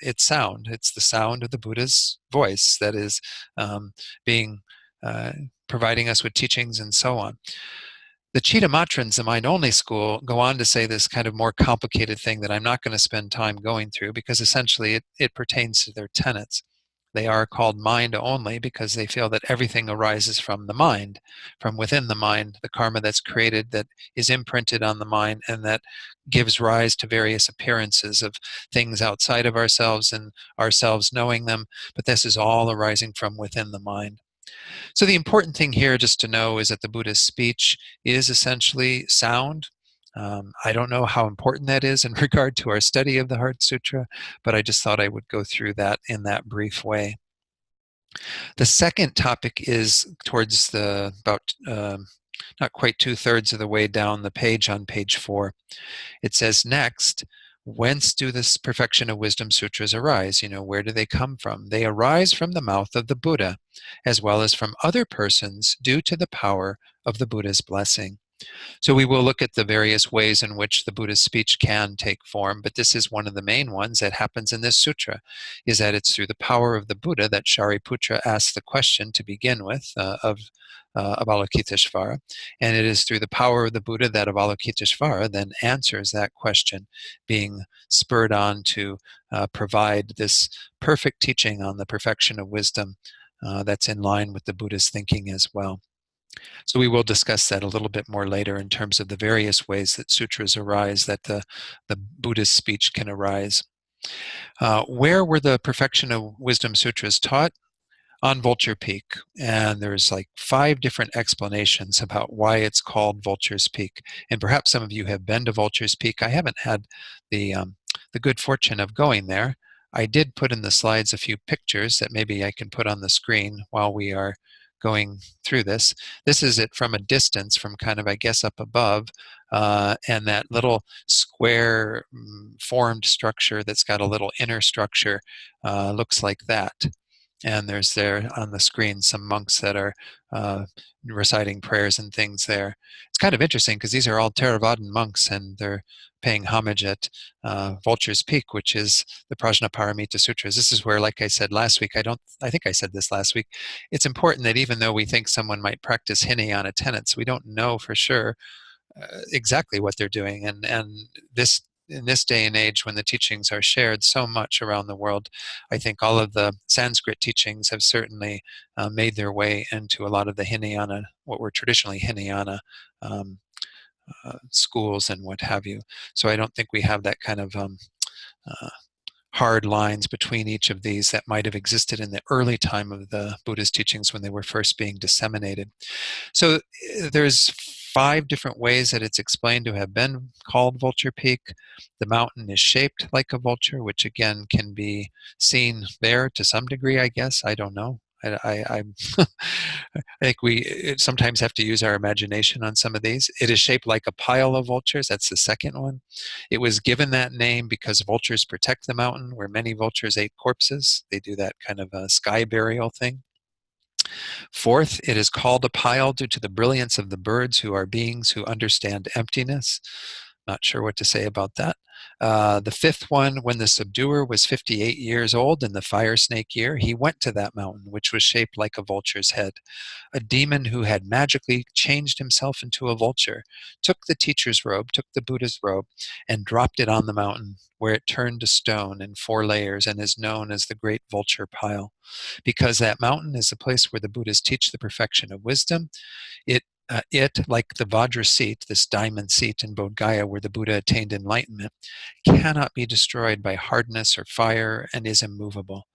it's sound. It's the sound of the Buddha's voice that is being providing us with teachings and so on. The Chittamatrans, the mind-only school, go on to say this kind of more complicated thing that I'm not going to spend time going through because essentially it pertains to their tenets. They are called mind-only because they feel that everything arises from the mind, from within the mind, the karma that's created that is imprinted on the mind and that gives rise to various appearances of things outside of ourselves and ourselves knowing them, but this is all arising from within the mind. So the important thing here just to know is that the Buddha's speech is essentially sound. I don't know how important that is in regard to our study of the Heart Sutra, but I just thought I would go through that in that brief way. The second topic is towards the about not quite 2/3 of the way down the page on page 4. It says next, whence do this Perfection of Wisdom sutras arise? Where do they come from? They arise from the mouth of the Buddha, as well as from other persons due to the power of the Buddha's blessing. So we will look at the various ways in which the Buddha's speech can take form, but this is one of the main ones that happens in this sutra, is that it's through the power of the Buddha that Shariputra asks the question to begin with of Avalokiteshvara, and it is through the power of the Buddha that Avalokiteshvara then answers that question, being spurred on to provide this perfect teaching on the perfection of wisdom that's in line with the Buddha's thinking as well. So we will discuss that a little bit more later in terms of the various ways that sutras arise, that the Buddha's speech can arise. Where were the Perfection of Wisdom sutras taught? On Vulture Peak. And there's like 5 different explanations about why it's called Vulture's Peak. And perhaps some of you have been to Vulture's Peak. I haven't had the good fortune of going there. I did put in the slides a few pictures that maybe I can put on the screen while we are going through this. This is it from a distance, from kind of, I guess, up above, and that little square formed structure that's got a little inner structure looks like that. And there's there on the screen some monks that are reciting prayers and things there. It's kind of interesting because these are all Theravadan monks, and they're paying homage at Vulture's Peak, which is the Prajnaparamita Sutras. This is where, like I said last week, I think I said this last week, it's important that even though we think someone might practice Hinayana tenets, we don't know for sure exactly what they're doing. And this in this day and age when the teachings are shared so much around the world, I think all of the Sanskrit teachings have certainly made their way into a lot of the Hinayana, what were traditionally Hinayana um, schools and what have you. So I don't think we have that kind of uh, hard lines between each of these that might have existed in the early time of the Buddha's teachings when they were first being disseminated. So there's 5 different ways that it's explained to have been called Vulture Peak. The mountain is shaped like a vulture, which again can be seen there to some degree, I guess. I don't know. I think we sometimes have to use our imagination on some of these. It is shaped like a pile of vultures. That's the second one. It was given that name because vultures protect the mountain where many vultures ate corpses. They do that kind of a sky burial thing. Fourth, it is called a pile due to the brilliance of the birds, who are beings who understand emptiness. Not sure what to say about that. The fifth one, when the subduer was 58 years old in the fire snake year, he went to that mountain, which was shaped like a vulture's head. A demon who had magically changed himself into a vulture took the teacher's robe, took the Buddha's robe, and dropped it on the mountain, where it turned to stone in 4 layers and is known as the Great Vulture Pile. Because that mountain is the place where the Buddhas teach the perfection of wisdom, like the Vajra seat, this diamond seat in Bodh Gaya where the Buddha attained enlightenment, cannot be destroyed by hardness or fire and is immovable.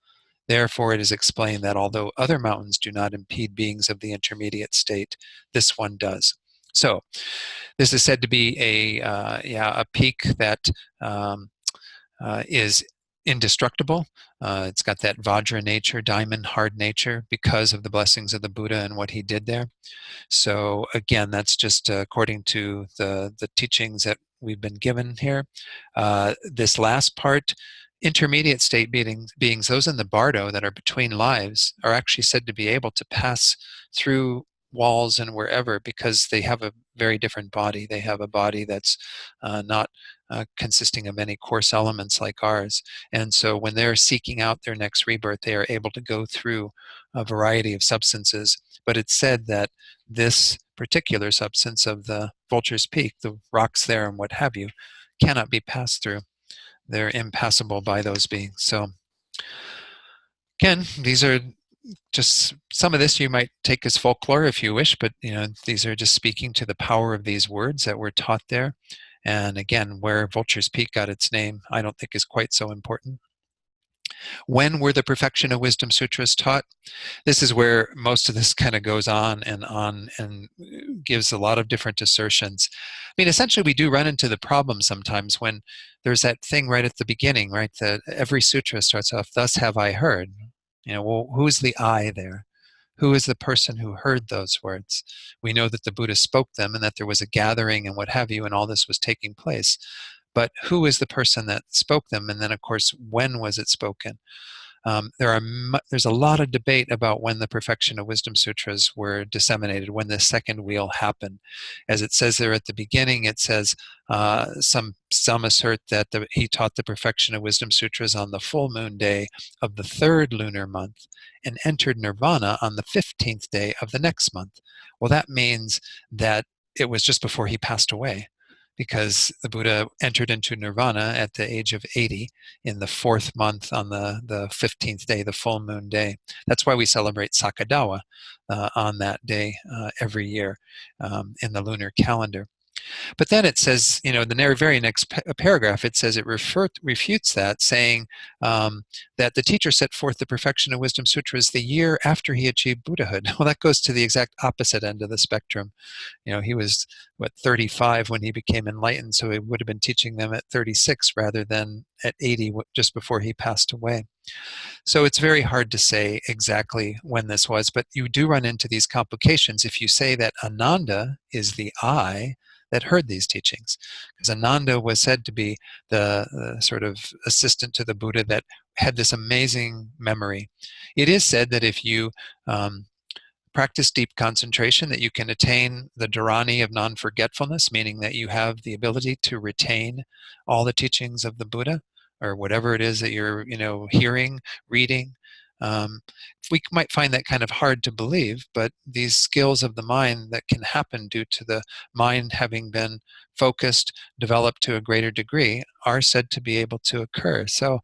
Therefore, it is explained that although other mountains do not impede beings of the intermediate state, this one does. So, this is said to be a peak that is indestructible. It's got that Vajra nature, diamond hard nature, because of the blessings of the Buddha and what he did there. So again, that's just according to the teachings that we've been given here. This last part, intermediate state beings, those in the bardo that are between lives, are actually said to be able to pass through walls and wherever because they have a very different body. They have a body that's not consisting of any coarse elements like ours. And so when they're seeking out their next rebirth, they are able to go through a variety of substances. But it's said that this particular substance of the Vulture's Peak, the rocks there and what have you, cannot be passed through. They're impassable by those beings. So again, these are just some of this you might take as folklore if you wish, but these are just speaking to the power of these words that were taught there. And again, where Vulture's Peak got its name, I don't think is quite so important. When were the Perfection of Wisdom Sutras taught? This is where most of this kind of goes on and gives a lot of different assertions. I mean, essentially, we do run into the problem sometimes when there's that thing right at the beginning, right? That every sutra starts off, "Thus have I heard." Well, who's the I there? Who is the person who heard those words? We know that the Buddha spoke them and that there was a gathering and what have you, and all this was taking place. But who is the person that spoke them? And then, of course, when was it spoken? There's a lot of debate about when the Perfection of Wisdom Sutras were disseminated, when the second wheel happened. As it says there at the beginning, it says some assert that he taught the Perfection of Wisdom Sutras on the full moon day of the 3rd lunar month and entered nirvana on the 15th day of the next month. Well, that means that it was just before he passed away, because the Buddha entered into nirvana at the age of 80 in the 4th month on the 15th day, the full moon day. That's why we celebrate Sakadawa on that day every year in the lunar calendar. But then it says, the very next paragraph, it says it refutes that, saying that the teacher set forth the Perfection of Wisdom Sutras the year after he achieved Buddhahood. Well, that goes to the exact opposite end of the spectrum. He was, 35 when he became enlightened, so he would have been teaching them at 36 rather than at 80, just before he passed away. So it's very hard to say exactly when this was, but you do run into these complications. If you say that Ananda is the I, that heard these teachings. Because Ananda was said to be the sort of assistant to the Buddha that had this amazing memory. It is said that if you practice deep concentration, that you can attain the dharani of non-forgetfulness, meaning that you have the ability to retain all the teachings of the Buddha, or whatever it is that you're, hearing, reading. We might find that kind of hard to believe, but these skills of the mind that can happen due to the mind having been focused, developed to a greater degree, are said to be able to occur. So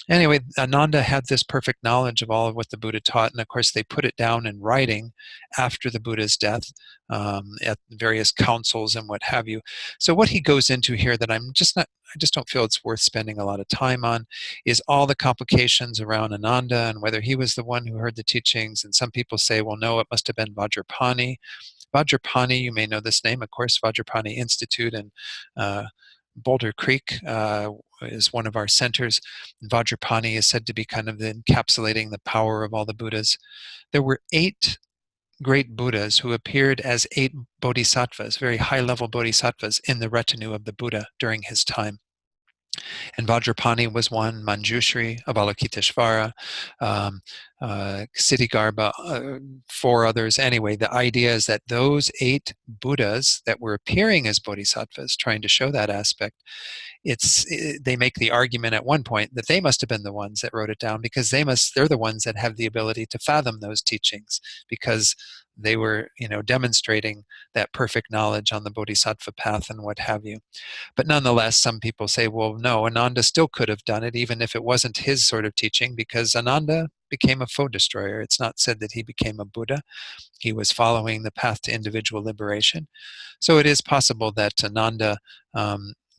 anyway, Ananda had this perfect knowledge of all of what the Buddha taught, and of course they put it down in writing after the Buddha's death at various councils and what have you. So what he goes into here that I just don't feel it's worth spending a lot of time on is all the complications around Ananda and whether he was the one who heard the teachings. And some people say, well, no, it must have been Vajrapani. Vajrapani, you may know this name, of course, Vajrapani Institute in Boulder Creek is one of our centers. Vajrapani is said to be kind of encapsulating the power of all the Buddhas. There were 8 great Buddhas who appeared as 8 bodhisattvas, very high-level bodhisattvas in the retinue of the Buddha during his time. And Vajrapani was one, Manjushri, Avalokiteshvara, Ksitigarbha, 4 others. Anyway, the idea is that those 8 Buddhas that were appearing as bodhisattvas, trying to show that aspect, they make the argument at one point that they must have been the ones that wrote it down, because they're the ones that have the ability to fathom those teachings, because they were demonstrating that perfect knowledge on the bodhisattva path and what have you. But nonetheless, some people say, well, no, Ananda still could have done it, even if it wasn't his sort of teaching, because Ananda became a foe destroyer. It's not said that he became a Buddha. He was following the path to individual liberation. So it is possible that Ananda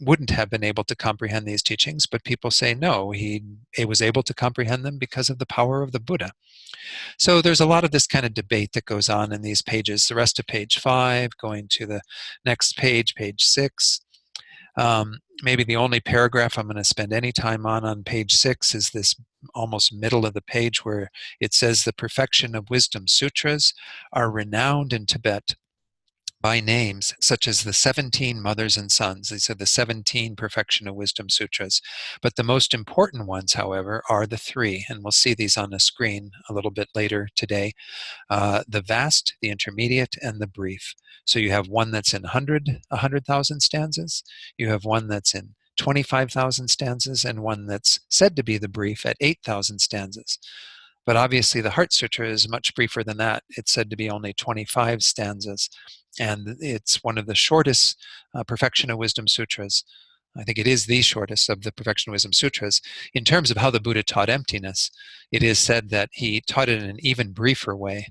wouldn't have been able to comprehend these teachings, but people say no, he was able to comprehend them because of the power of the Buddha. So there's a lot of this kind of debate that goes on in these pages. The rest of page 5, going to the next page, page 6. Maybe the only paragraph I'm going to spend any time on page 6 is this almost middle of the page where it says the perfection of wisdom sutras are renowned in Tibet by names such as the 17 mothers and sons. These are the 17 perfection of wisdom sutras. But the most important ones, however, are the 3, and we'll see these on the screen a little bit later today. The vast, the intermediate, and the brief. So you have one that's in 100,000 stanzas. You have one that's in 25,000 stanzas, and one that's said to be the brief at 8,000 stanzas. But obviously the Heart Sutra is much briefer than that. It's said to be only 25 stanzas. And it's one of the shortest Perfection of Wisdom sutras. I think it is the shortest of the Perfection of Wisdom sutras. In terms of how the Buddha taught emptiness, it is said that he taught it in an even briefer way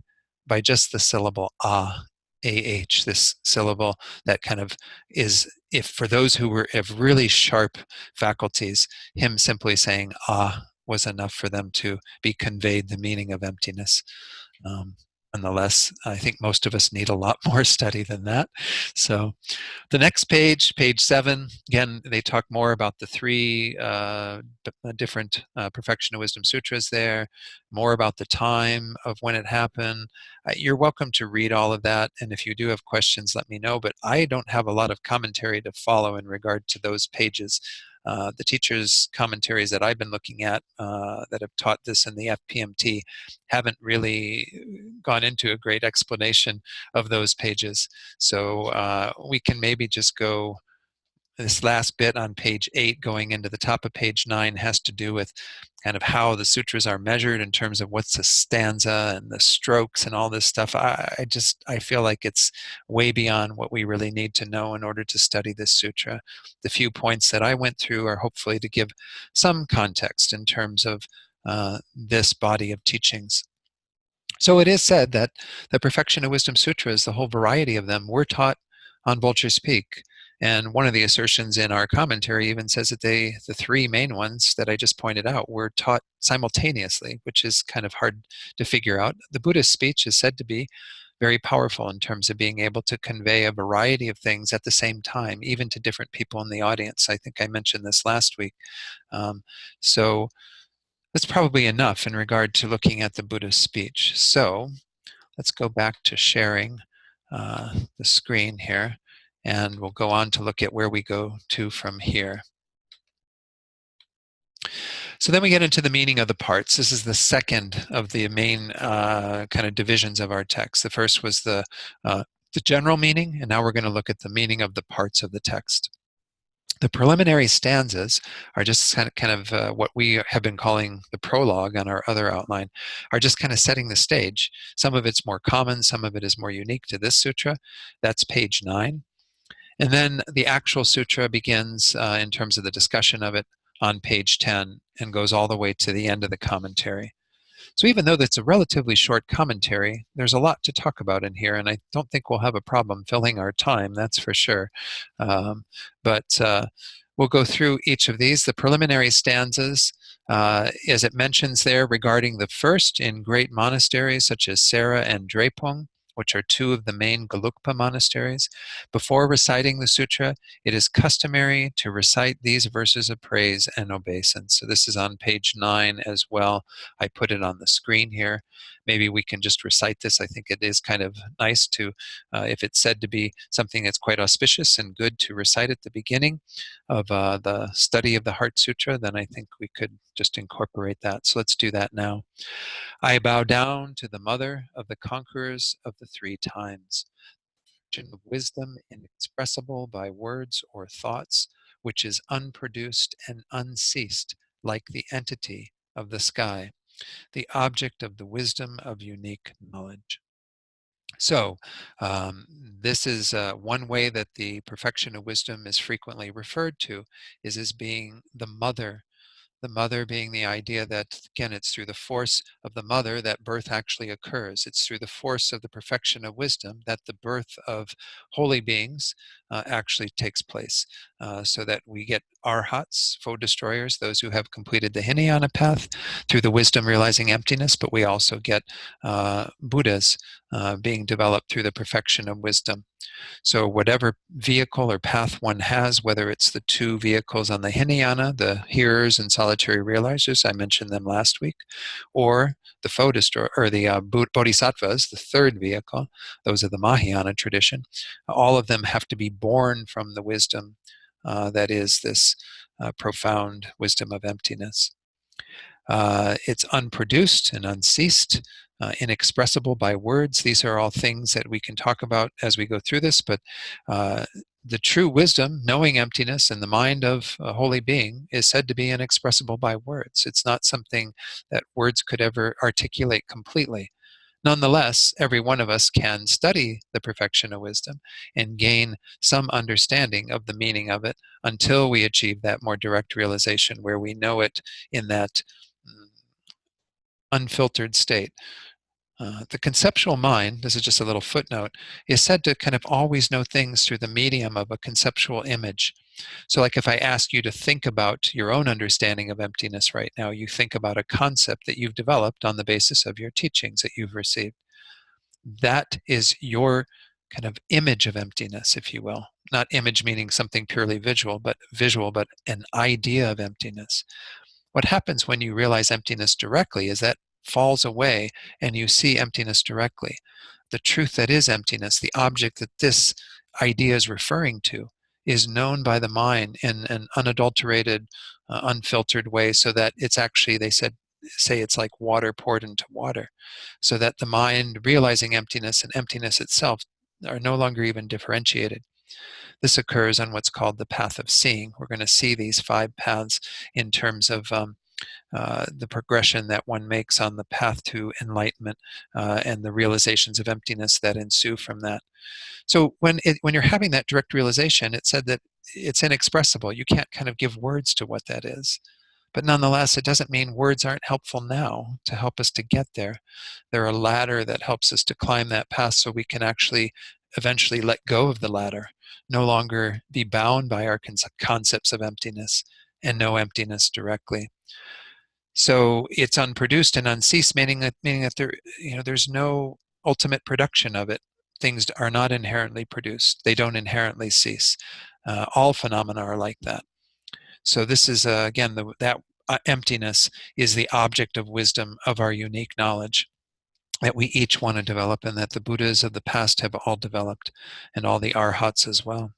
by just the syllable ah, ah, this syllable that kind of is, if for those who have really sharp faculties, him simply saying ah was enough for them to be conveyed the meaning of emptiness. Nonetheless, I think most of us need a lot more study than that. So the next page, page 7, again, they talk more about the 3 different Perfection of Wisdom sutras there, more about the time of when it happened. You're welcome to read all of that, and if you do have questions, let me know, but I don't have a lot of commentary to follow in regard to those pages. The teachers' commentaries that I've been looking at that have taught this in the FPMT haven't really gone into a great explanation of those pages. So we can maybe just go, this last bit on page 8 going into the top of page 9 has to do with kind of how the sutras are measured in terms of what's a stanza and the strokes and all this stuff. I feel like it's way beyond what we really need to know in order to study this sutra. The few points that I went through are hopefully to give some context in terms of this body of teachings. So it is said that the Perfection of Wisdom Sutras, the whole variety of them, were taught on Vulture's Peak. And one of the assertions in our commentary even says that the 3 main ones that I just pointed out were taught simultaneously, which is kind of hard to figure out. The Buddha's speech is said to be very powerful in terms of being able to convey a variety of things at the same time, even to different people in the audience. I think I mentioned this last week. So that's probably enough in regard to looking at the Buddha's speech. So let's go back to sharing the screen here. and we'll go on to look at where we go to from here. So then we get into the meaning of the parts. This is the second of the main kind of divisions of our text. The first was the general meaning, and now we're going to look at the meaning of the parts of the text. The preliminary stanzas are just kind of what we have been calling the prologue on our other outline, are just kind of setting the stage. Some of it's more common, some of it is more unique to this sutra. That's page 9. And then the actual sutra begins in terms of the discussion of it on page 10 and goes all the way to the end of the commentary. So even though that's a relatively short commentary, there's a lot to talk about in here, and I don't think we'll have a problem filling our time, that's for sure. But we'll go through each of these. The preliminary stanzas, as it mentions there regarding the first in great monasteries such as Sera and Drepung, which are two of the main Gelugpa monasteries. Before reciting the sutra, it is customary to recite these verses of praise and obeisance. So this is on page 9 as well. I put it on the screen here. Maybe we can just recite this. I think it is kind of nice to, if it's said to be something that's quite auspicious and good to recite at the beginning of the study of the Heart Sutra, then I think we could just incorporate that. So let's do that now. I bow down to the mother of the conquerors of the three times, of wisdom inexpressible by words or thoughts, which is unproduced and unceased, like the entity of the sky, the object of the wisdom of unique knowledge. So this is one way that the perfection of wisdom is frequently referred to, is as being the mother being the idea that, again, it's through the force of the mother that birth actually occurs. It's through the force of the perfection of wisdom that the birth of holy beings actually takes place, so that we get arhats, foe destroyers, those who have completed the Hinayana path through the wisdom realizing emptiness, but we also get Buddhas being developed through the perfection of wisdom. So whatever vehicle or path one has, whether it's the two vehicles on the Hinayana, the hearers and solitary realizers, I mentioned them last week, or the foe destroyer, or the bodhisattvas, the third vehicle, those of the Mahayana tradition, all of them have to be born from the wisdom that is this profound wisdom of emptiness. It's unproduced and unceased, inexpressible by words. These are all things that we can talk about as we go through this, but the true wisdom, knowing emptiness in the mind of a holy being, is said to be inexpressible by words. It's not something that words could ever articulate completely. Nonetheless, every one of us can study the perfection of wisdom and gain some understanding of the meaning of it until we achieve that more direct realization where we know it in that unfiltered state. The conceptual mind, this is just a little footnote, is said to kind of always know things through the medium of a conceptual image. So like if I ask you to think about your own understanding of emptiness right now, you think about a concept that you've developed on the basis of your teachings that you've received. That is your kind of image of emptiness, if you will. Not image meaning something purely visual, but an idea of emptiness. What happens when you realize emptiness directly is that falls away and you see emptiness directly. The truth that is emptiness, the object that this idea is referring to, is known by the mind in an unadulterated, unfiltered way, so that it's actually, say it's like water poured into water, so that the mind realizing emptiness and emptiness itself are no longer even differentiated. This occurs on what's called the path of seeing. We're going to see these 5 paths in terms of the progression that one makes on the path to enlightenment and the realizations of emptiness that ensue from that. So when you're having that direct realization, it said that it's inexpressible. You can't kind of give words to what that is. But nonetheless, it doesn't mean words aren't helpful now to help us to get there. They're a ladder that helps us to climb that path so we can actually eventually let go of the ladder, no longer be bound by our concepts of emptiness and know emptiness directly. So it's unproduced and unceased, meaning that there's no ultimate production of it. Things are not inherently produced. They don't inherently cease. All phenomena are like that. So this is, again, that emptiness is the object of wisdom of our unique knowledge. that we each want to develop, and that the Buddhas of the past have all developed, and all the Arhats as well.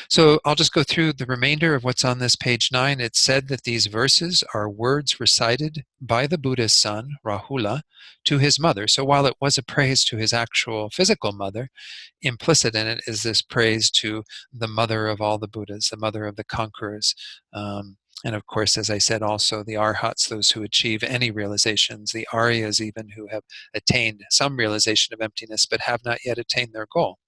So I'll just go through the remainder of what's on this page 9. It's said that these verses are words recited by the Buddha's son, Rahula, to his mother. So while it was a praise to his actual physical mother, implicit in it is this praise to the mother of all the Buddhas, the mother of the conquerors. And of course, as I said, also the Arhats, those who achieve any realizations, the Aryas even, who have attained some realization of emptiness but have not yet attained their goal.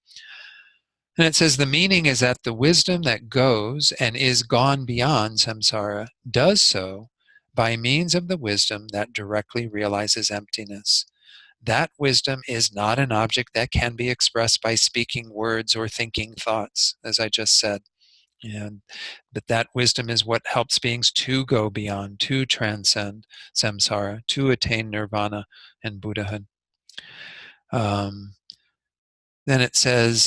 And it says the meaning is that the wisdom that goes and is gone beyond samsara does so by means of the wisdom that directly realizes emptiness. That wisdom is not an object that can be expressed by speaking words or thinking thoughts, as I just said. But that wisdom is what helps beings to go beyond, to transcend samsara, to attain nirvana and Buddhahood. Then it says,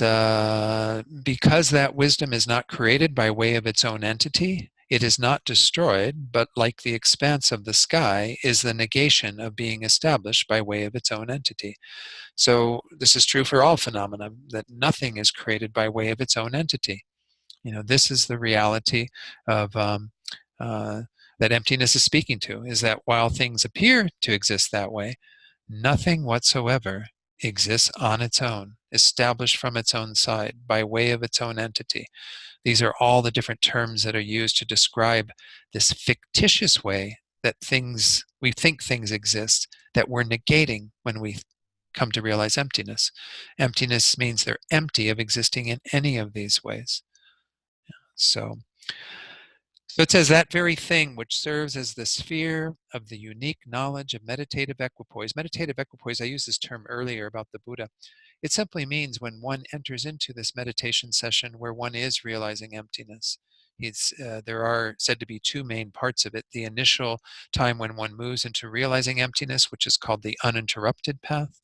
because that wisdom is not created by way of its own entity, it is not destroyed, but like the expanse of the sky, is the negation of being established by way of its own entity. So this is true for all phenomena, that nothing is created by way of its own entity. This is the reality of that emptiness is speaking to, is that while things appear to exist that way, nothing whatsoever exists on its own, established from its own side, by way of its own entity. These are all the different terms that are used to describe this fictitious way that we think things exist, that we're negating when we come to realize emptiness. Emptiness means they're empty of existing in any of these ways. So it says that very thing which serves as the sphere of the unique knowledge of meditative equipoise. Meditative equipoise, I used this term earlier about the Buddha. It simply means when one enters into this meditation session where one is realizing emptiness. There are said to be two main parts of it. The initial time when one moves into realizing emptiness, which is called the uninterrupted path.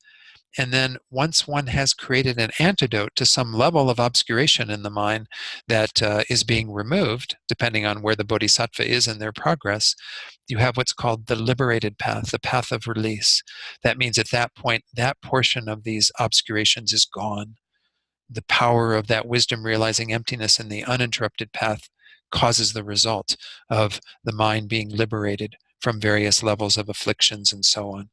And then once one has created an antidote to some level of obscuration in the mind that is being removed, depending on where the bodhisattva is in their progress, you have what's called the liberated path, the path of release. That means at that point, that portion of these obscurations is gone. The power of that wisdom realizing emptiness in the uninterrupted path causes the result of the mind being liberated from various levels of afflictions and so on.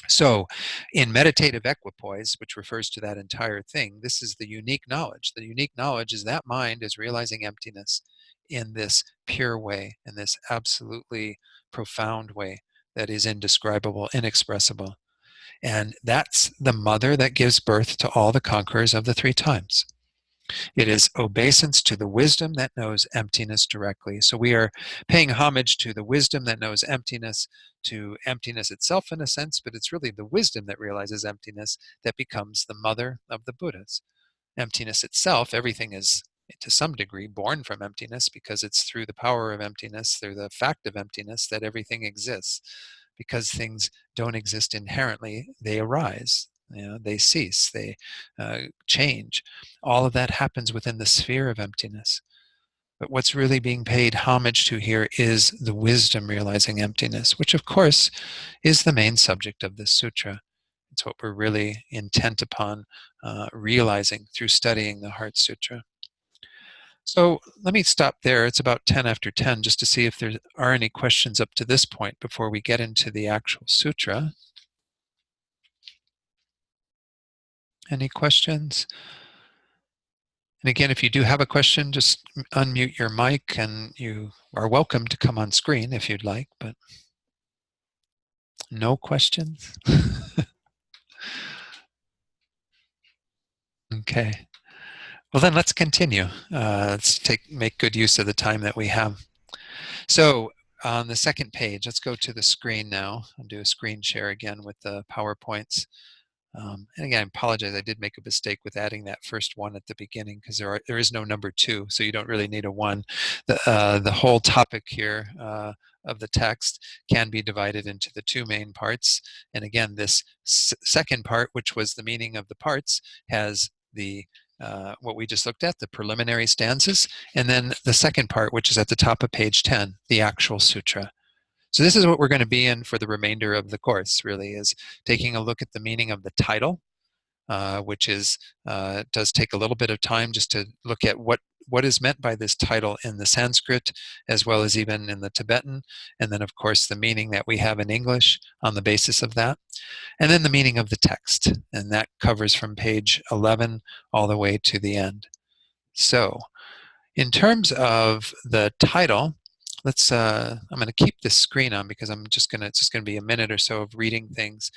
So in meditative equipoise, which refers to that entire thing, this is the unique knowledge. The unique knowledge is that mind is realizing emptiness in this pure way, in this absolutely profound way that is indescribable, inexpressible. And that's the mother that gives birth to all the conquerors of the three times. It is obeisance to the wisdom that knows emptiness directly. So we are paying homage to the wisdom that knows emptiness, to emptiness itself in a sense, but it's really the wisdom that realizes emptiness that becomes the mother of the Buddhas. Emptiness itself, everything is to some degree born from emptiness because it's through the power of emptiness, through the fact of emptiness, that everything exists. Because things don't exist inherently, they arise. They cease, they change. All of that happens within the sphere of emptiness. But what's really being paid homage to here is the wisdom realizing emptiness, which of course is the main subject of this sutra. It's what we're really intent upon realizing through studying the Heart Sutra. So let me stop there. It's about 10 after 10, just to see if there are any questions up to this point before we get into the actual sutra. Any questions? And again, if you do have a question, just unmute your mic, and you are welcome to come on screen if you'd like, but no questions? Okay. Well, then let's continue. Let's make good use of the time that we have. So on the second page, let's go to the screen now and do a screen share again with the PowerPoints. And again, I apologize, I did make a mistake with adding that first one at the beginning because there is no number 2, so you don't really need a 1. The whole topic here of the text can be divided into the 2 main parts. And again, this second part, which was the meaning of the parts, has the what we just looked at, the preliminary stanzas, and then the second part, which is at the top of page 10, the actual sutra. So this is what we're going to be in for the remainder of the course, really, is taking a look at the meaning of the title, which is does take a little bit of time just to look at what is meant by this title in the Sanskrit, as well as even in the Tibetan, and then of course the meaning that we have in English on the basis of that, and then the meaning of the text, and that covers from page 11 all the way to the end. So in terms of the title, let's I'm going to keep this screen on because it's just going to be a minute or so of reading things.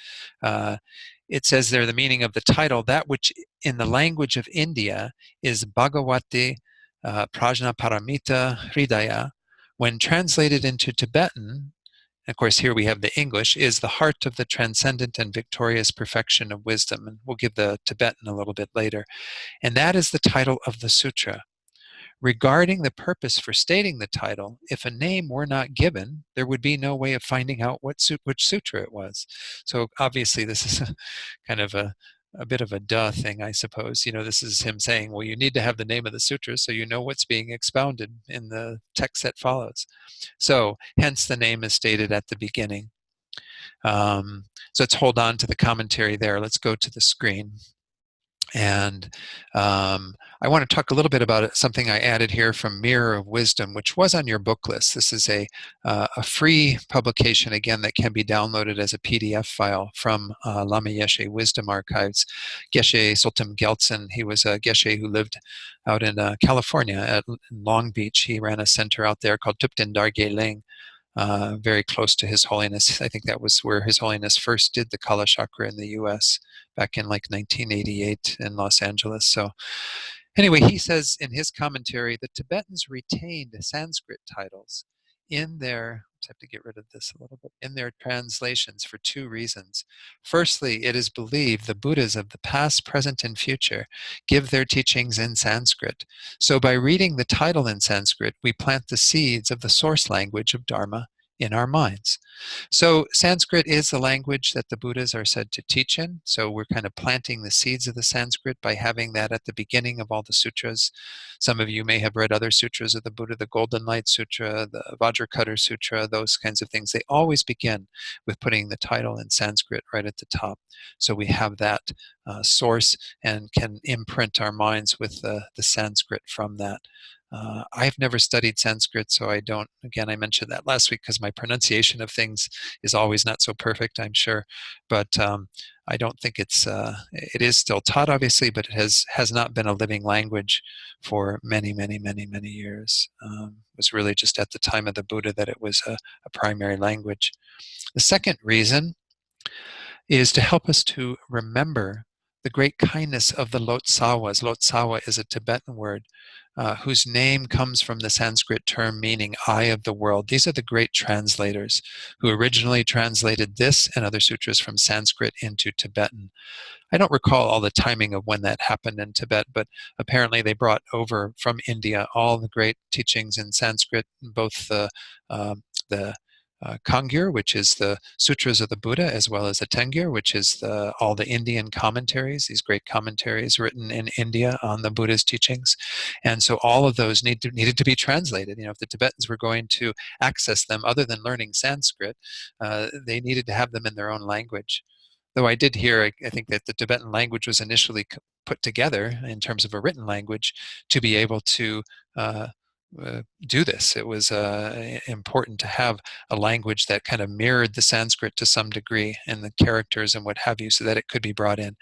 It says there the meaning of the title, that which in the language of India is Bhagavati Prajnaparamita Hridaya, when translated into Tibetan, of course here we have the English, is the heart of the transcendent and victorious perfection of wisdom. And we'll give the Tibetan a little bit later. And that is the title of the sutra. Regarding the purpose for stating the title, if a name were not given, there would be no way of finding out which sutra it was. So obviously this is kind of a bit of a duh thing, I suppose. This is him saying, well, you need to have the name of the sutra so you know what's being expounded in the text that follows. So hence the name is stated at the beginning. So let's hold on to the commentary there. Let's go to the screen. And I want to talk a little bit about something I added here from Mirror of Wisdom, which was on your book list. This is a free publication, again, that can be downloaded as a PDF file from Lama Yeshe Wisdom Archives. Geshe Sultan Geltsen, he was a Geshe who lived out in California at Long Beach. He ran a center out there called Tupten Darge Ling. Very close to His Holiness. I think that was where His Holiness first did the Kala Chakra in the US back in like 1988 in Los Angeles. So anyway, he says in his commentary, the Tibetans retained Sanskrit titles in their, I have to get rid of this a little bit, in their translations for two reasons. Firstly, it is believed the Buddhas of the past, present, and future give their teachings in Sanskrit. So by reading the title in Sanskrit, we plant the seeds of the source language of Dharma in our minds. So Sanskrit is the language that the Buddhas are said to teach in. So we're kind of planting the seeds of the Sanskrit by having that at the beginning of all the sutras. Some of you may have read other sutras of the Buddha, the Golden Light Sutra, the Vajrakuta Sutra, those kinds of things. They always begin with putting the title in Sanskrit right at the top. So we have that source and can imprint our minds with the Sanskrit from that. I've never studied Sanskrit, so I don't, again, I mentioned that last week because my pronunciation of things is always not so perfect, I'm sure. But I don't think it is still taught, obviously, but it has not been a living language for many, many, many, many years. It was really just at the time of the Buddha that it was a primary language. The second reason is to help us to remember the great kindness of the Lotsawas. Lotsawa is a Tibetan word whose name comes from the Sanskrit term meaning eye of the world. These are the great translators who originally translated this and other sutras from Sanskrit into Tibetan. I don't recall all the timing of when that happened in Tibet, but apparently they brought over from India all the great teachings in Sanskrit, both the Kangyur, which is the Sutras of the Buddha, as well as the Tengyur, which is all the Indian commentaries, these great commentaries written in India on the Buddha's teachings. And so all of those needed to be translated. If the Tibetans were going to access them other than learning Sanskrit, they needed to have them in their own language. Though I did hear, I think that the Tibetan language was initially put together in terms of a written language to be able to do this. It was important to have a language that kind of mirrored the Sanskrit to some degree and the characters and what have you so that it could be brought in.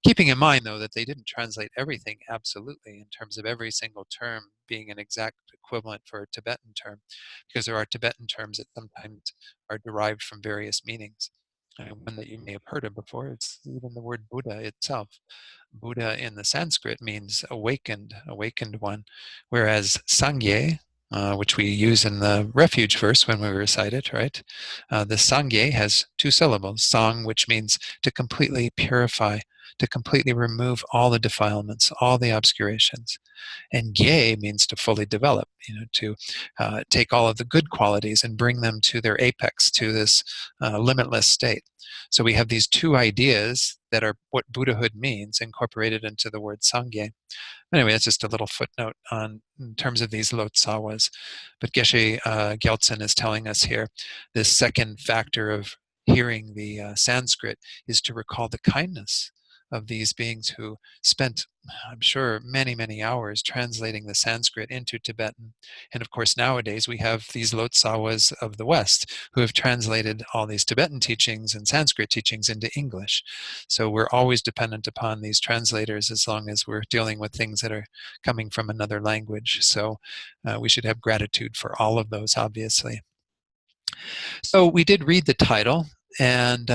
Keeping in mind, though, that they didn't translate everything absolutely in terms of every single term being an exact equivalent for a Tibetan term, because there are Tibetan terms that sometimes are derived from various meanings. One that you may have heard of before, it's even the word Buddha itself. Buddha in the Sanskrit means awakened one, whereas Sangye, which we use in the refuge verse when we recite it, right? The Sangye has two syllables, Sang, which means to completely purify, to completely remove all the defilements, all the obscurations. And Gye means to fully develop, to take all of the good qualities and bring them to their apex, to this limitless state. So we have these two ideas that are what Buddhahood means, incorporated into the word Sangye. Anyway, that's just a little footnote on in terms of these Lotsawas. But Geshe Gyaltsen is telling us here, this second factor of hearing the Sanskrit is to recall the kindness of these beings who spent, I'm sure, many, many hours translating the Sanskrit into Tibetan. And of course, nowadays we have these Lotsawas of the West who have translated all these Tibetan teachings and Sanskrit teachings into English. So we're always dependent upon these translators as long as we're dealing with things that are coming from another language. So we should have gratitude for all of those, obviously. So we did read the title, and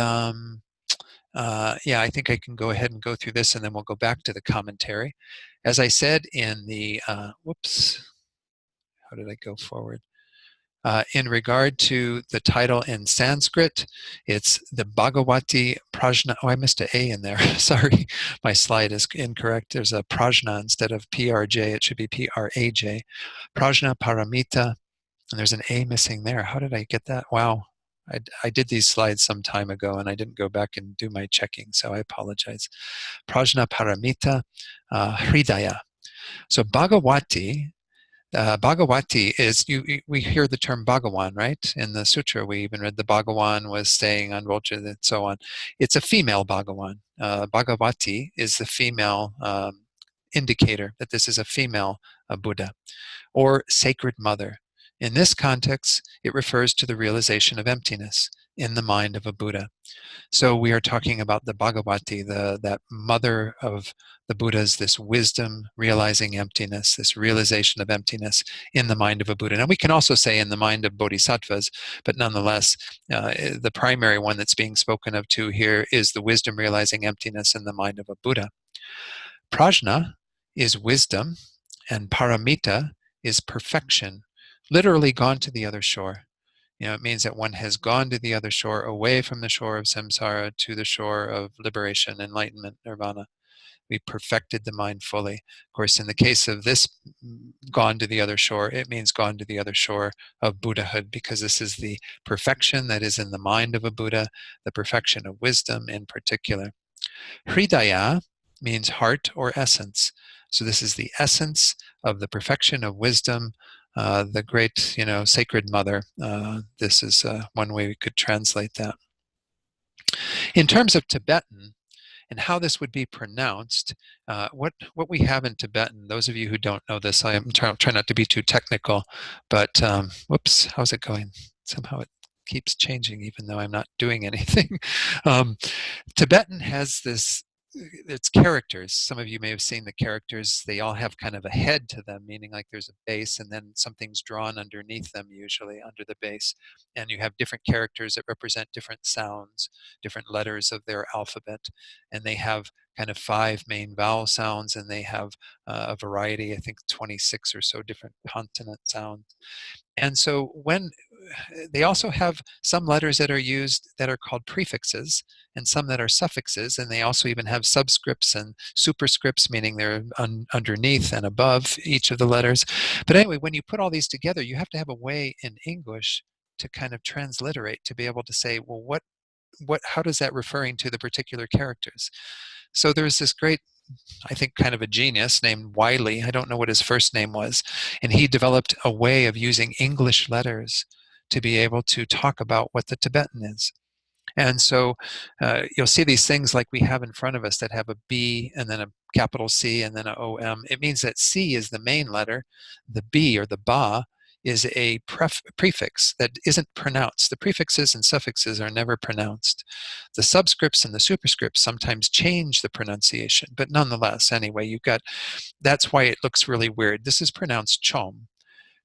yeah, I think I can go ahead and go through this, and then we'll go back to the commentary. As I said in the, whoops, how did I go forward? In regard to the title in Sanskrit, it's the Bhagavati Prajna. Oh, I missed an A in there. Sorry, my slide is incorrect. There's a Prajna instead of PRJ. It should be PRAJ. Prajna Paramita, and there's an A missing there. How did I get that? Wow. I did these slides some time ago and I didn't go back and do my checking, so I apologize. Prajna Paramita Hridaya. So Bhagavati, Bhagavati is, we hear the term Bhagawan, right? In the sutra, we even read the Bhagawan was staying on Volja and so on. It's a female Bhagawan. Bhagavati is the female indicator that this is a female Buddha, or sacred mother. In this context, it refers to the realization of emptiness in the mind of a Buddha. So we are talking about the Bhagavati, that mother of the Buddhas, this wisdom, realizing emptiness, this realization of emptiness in the mind of a Buddha. Now we can also say in the mind of bodhisattvas, but nonetheless, the primary one that's being spoken of too here is the wisdom realizing emptiness in the mind of a Buddha. Prajna is wisdom, and paramita is perfection, literally gone to the other shore. You know, it means that one has gone to the other shore, away from the shore of samsara to the shore of liberation, enlightenment, nirvana. We perfected the mind fully. Of course, in the case of this gone to the other shore, it means gone to the other shore of Buddhahood, because this is the perfection that is in the mind of a Buddha, the perfection of wisdom in particular. Hridaya means heart or essence. So this is the essence of the perfection of wisdom, the great, sacred mother. This is one way we could translate that. In terms of Tibetan and how this would be pronounced, what we have in Tibetan, those of you who don't know this, I am trying not to be too technical, but whoops, how's it going? Somehow it keeps changing even though I'm not doing anything. Tibetan has its characters. Some of you may have seen the characters. They all have kind of a head to them, meaning like there's a base and then something's drawn underneath them, usually under the base. And you have different characters that represent different sounds, different letters of their alphabet. And they have kind of 5 main vowel sounds, and they have a variety, I think 26 or so different consonant sounds. And so when they also have some letters that are used that are called prefixes, and some that are suffixes, and they also even have subscripts and superscripts, meaning they're underneath and above each of the letters. But anyway, when you put all these together, you have to have a way in English to kind of transliterate, to be able to say, well, how does that referring to the particular characters? So there's this great, I think, kind of a genius named Wiley. I don't know what his first name was. And he developed a way of using English letters to be able to talk about what the Tibetan is. And so you'll see these things like we have in front of us that have a B and then a capital C and then an OM. It means that C is the main letter. The B, or the Ba, is a prefix that isn't pronounced. The prefixes and suffixes are never pronounced. The subscripts and the superscripts sometimes change the pronunciation, but nonetheless, anyway, that's why it looks really weird. This is pronounced chom.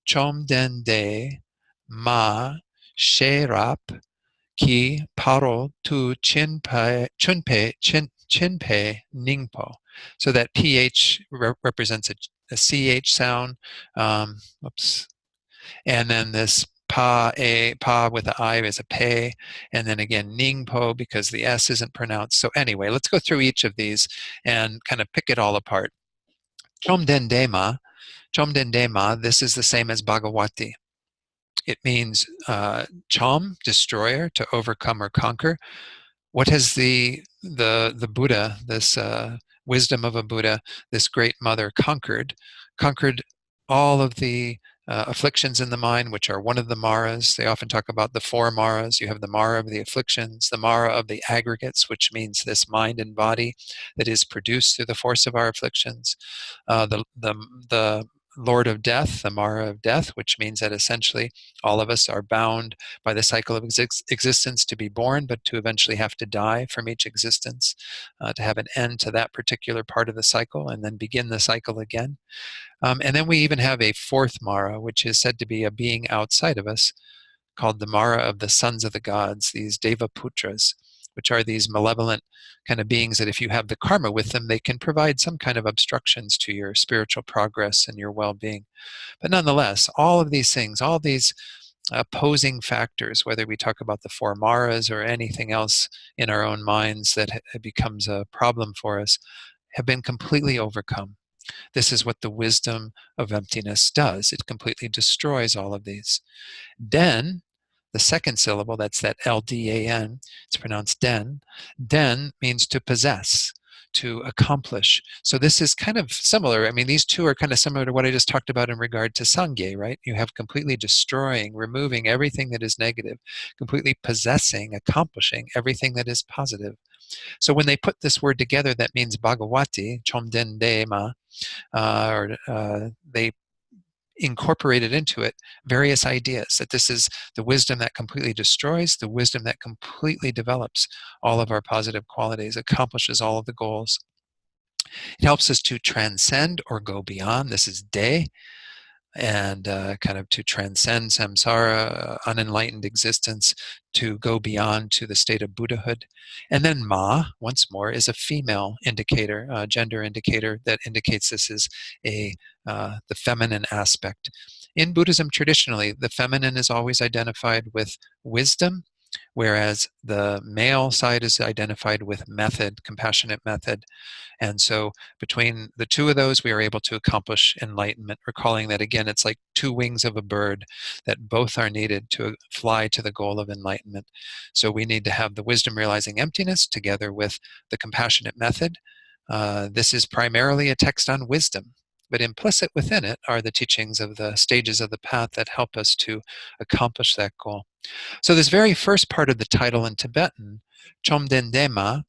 Chom den de ma she rap ki paro tu chinpe ningpo. So that ph represents a ch sound. Oops. And then this pa with the I is a pe, and then again ningpo because the S isn't pronounced. So anyway, let's go through each of these and kind of pick it all apart. Chomdendema, this is the same as Bhagavati. It means chom, destroyer, to overcome or conquer. What has the Buddha, this wisdom of a Buddha, this great mother conquered all of the afflictions in the mind, which are one of the maras. They often talk about the four maras. You have the mara of the afflictions, the mara of the aggregates, which means this mind and body that is produced through the force of our afflictions. The Lord of Death, the Mara of Death, which means that essentially all of us are bound by the cycle of existence to be born, but to eventually have to die from each existence, to have an end to that particular part of the cycle and then begin the cycle again. And then we even have a fourth Mara, which is said to be a being outside of us, called the Mara of the sons of the gods, these Deva Putras, which are these malevolent kind of beings that if you have the karma with them, they can provide some kind of obstructions to your spiritual progress and your well-being. But nonetheless, all of these things, all these opposing factors, whether we talk about the four maras or anything else in our own minds that becomes a problem for us, have been completely overcome. This is what the wisdom of emptiness does. It completely destroys all of these. Den, the second syllable, that's that LDAN, it's pronounced den. Den means to possess, to accomplish. So this is kind of similar. I mean, these two are kind of similar to what I just talked about in regard to Sangye, right? You have completely destroying, removing everything that is negative, completely possessing, accomplishing everything that is positive. So when they put this word together, that means Bhagavati, Chomden Dema, they incorporated into it various ideas that this is the wisdom that completely destroys, the wisdom that completely develops all of our positive qualities, accomplishes all of the goals. It helps us to transcend or go beyond. This is De, and kind of to transcend samsara, unenlightened existence, to go beyond to the state of Buddhahood. And then Ma, once more, is a female indicator, a gender indicator that indicates this is the feminine aspect. In Buddhism, traditionally, the feminine is always identified with wisdom, whereas the male side is identified with method, compassionate method. And so between the two of those, we are able to accomplish enlightenment, recalling that, again, it's like two wings of a bird, that both are needed to fly to the goal of enlightenment. So we need to have the wisdom realizing emptiness together with the compassionate method. This is primarily a text on wisdom, but implicit within it are the teachings of the stages of the path that help us to accomplish that goal. So this very first part of the title in Tibetan, Chomdendema,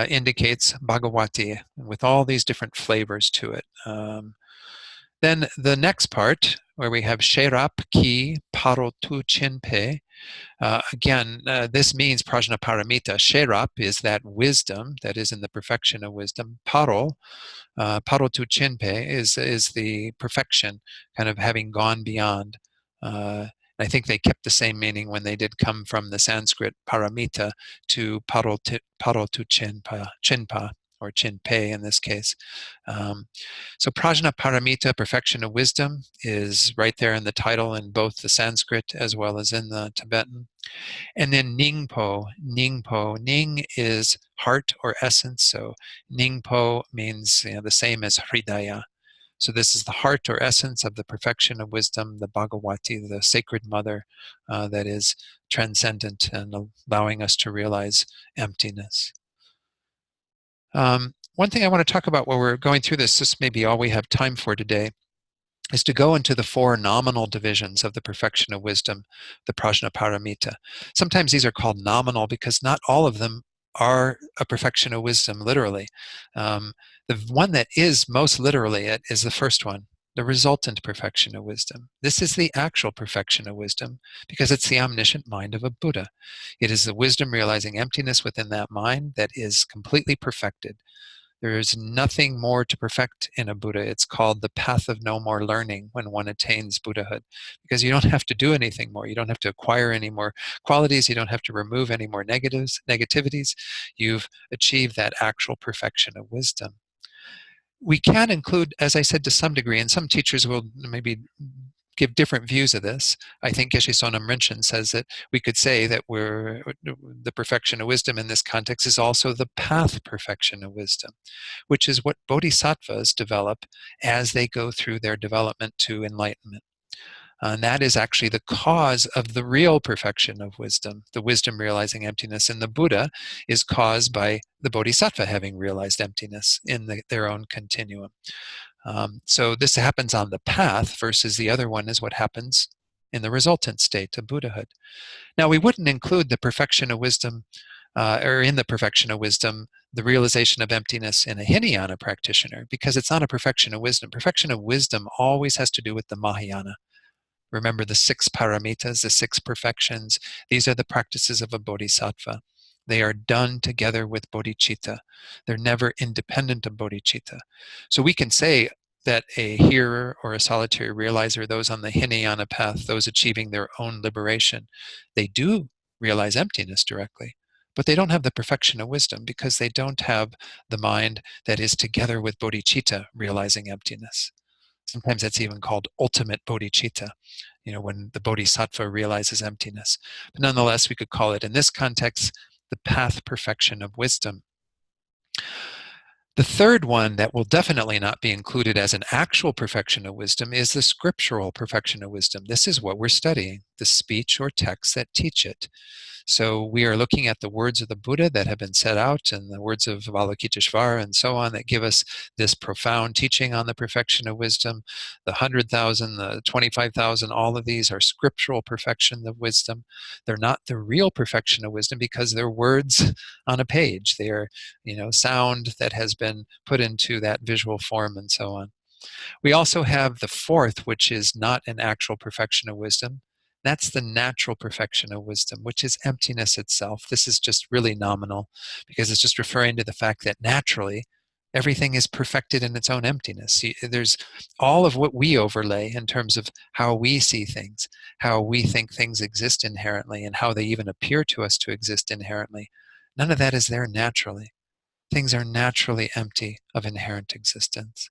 indicates Bhagavati with all these different flavors to it. Then the next part, where we have Sherap Ki Paro Tu Chinpe, again, this means Prajnaparamita. Sherap is that wisdom that is in the perfection of wisdom. Paro tu chinpe is the perfection, kind of having gone beyond. I think they kept the same meaning when they did come from the Sanskrit paramita to paro tu chinpa, or chinpe in this case. So prajna paramita, perfection of wisdom, is right there in the title in both the Sanskrit as well as in the Tibetan. And then Ningpo, Ning is heart or essence. So Ningpo means the same as Hridaya. So this is the heart or essence of the perfection of wisdom, the Bhagavati, the sacred mother that is transcendent and allowing us to realize emptiness. One thing I want to talk about while we're going through this may be all we have time for today, is to go into the four nominal divisions of the perfection of wisdom, the Prajnaparamita. Sometimes these are called nominal because not all of them are a perfection of wisdom, literally. The one that is most literally it is the first one, the resultant perfection of wisdom. This is the actual perfection of wisdom because it's the omniscient mind of a Buddha. It is the wisdom realizing emptiness within that mind that is completely perfected. There is nothing more to perfect in a Buddha. It's called the path of no more learning when one attains Buddhahood, because you don't have to do anything more. You don't have to acquire any more qualities. You don't have to remove any more negativities. You've achieved that actual perfection of wisdom. We can include, as I said, to some degree, and some teachers will maybe give different views of this. I think Geshe Sonam Rinchen says that we could say that the perfection of wisdom in this context is also the path perfection of wisdom, which is what bodhisattvas develop as they go through their development to enlightenment. And that is actually the cause of the real perfection of wisdom, the wisdom realizing emptiness. And the Buddha is caused by the Bodhisattva having realized emptiness in their own continuum. So this happens on the path versus the other one is what happens in the resultant state of Buddhahood. Now, we wouldn't include the perfection of wisdom, or in the perfection of wisdom, the realization of emptiness in a Hinayana practitioner, because it's not a perfection of wisdom. Perfection of wisdom always has to do with the Mahayana. Remember the 6 paramitas, the 6 perfections. These are the practices of a bodhisattva. They are done together with bodhicitta. They're never independent of bodhicitta. So we can say that a hearer or a solitary realizer, those on the Hinayana path, those achieving their own liberation, they do realize emptiness directly, but they don't have the perfection of wisdom because they don't have the mind that is together with bodhicitta realizing emptiness. Sometimes that's even called ultimate bodhicitta, when the bodhisattva realizes emptiness. But nonetheless, we could call it, in this context, the path perfection of wisdom. The third one that will definitely not be included as an actual perfection of wisdom is the scriptural perfection of wisdom. This is what we're studying, the speech or texts that teach it. So we are looking at the words of the Buddha that have been set out and the words of Avalokiteshvara and so on that give us this profound teaching on the perfection of wisdom. The 100,000, the 25,000, all of these are scriptural perfection of wisdom. They're not the real perfection of wisdom because they're words on a page. They are, sound that has been put into that visual form and so on. We also have the fourth, which is not an actual perfection of wisdom. That's the natural perfection of wisdom, which is emptiness itself. This is just really nominal because it's just referring to the fact that naturally everything is perfected in its own emptiness. There's all of what we overlay in terms of how we see things, how we think things exist inherently, and how they even appear to us to exist inherently. None of that is there naturally. Things are naturally empty of inherent existence.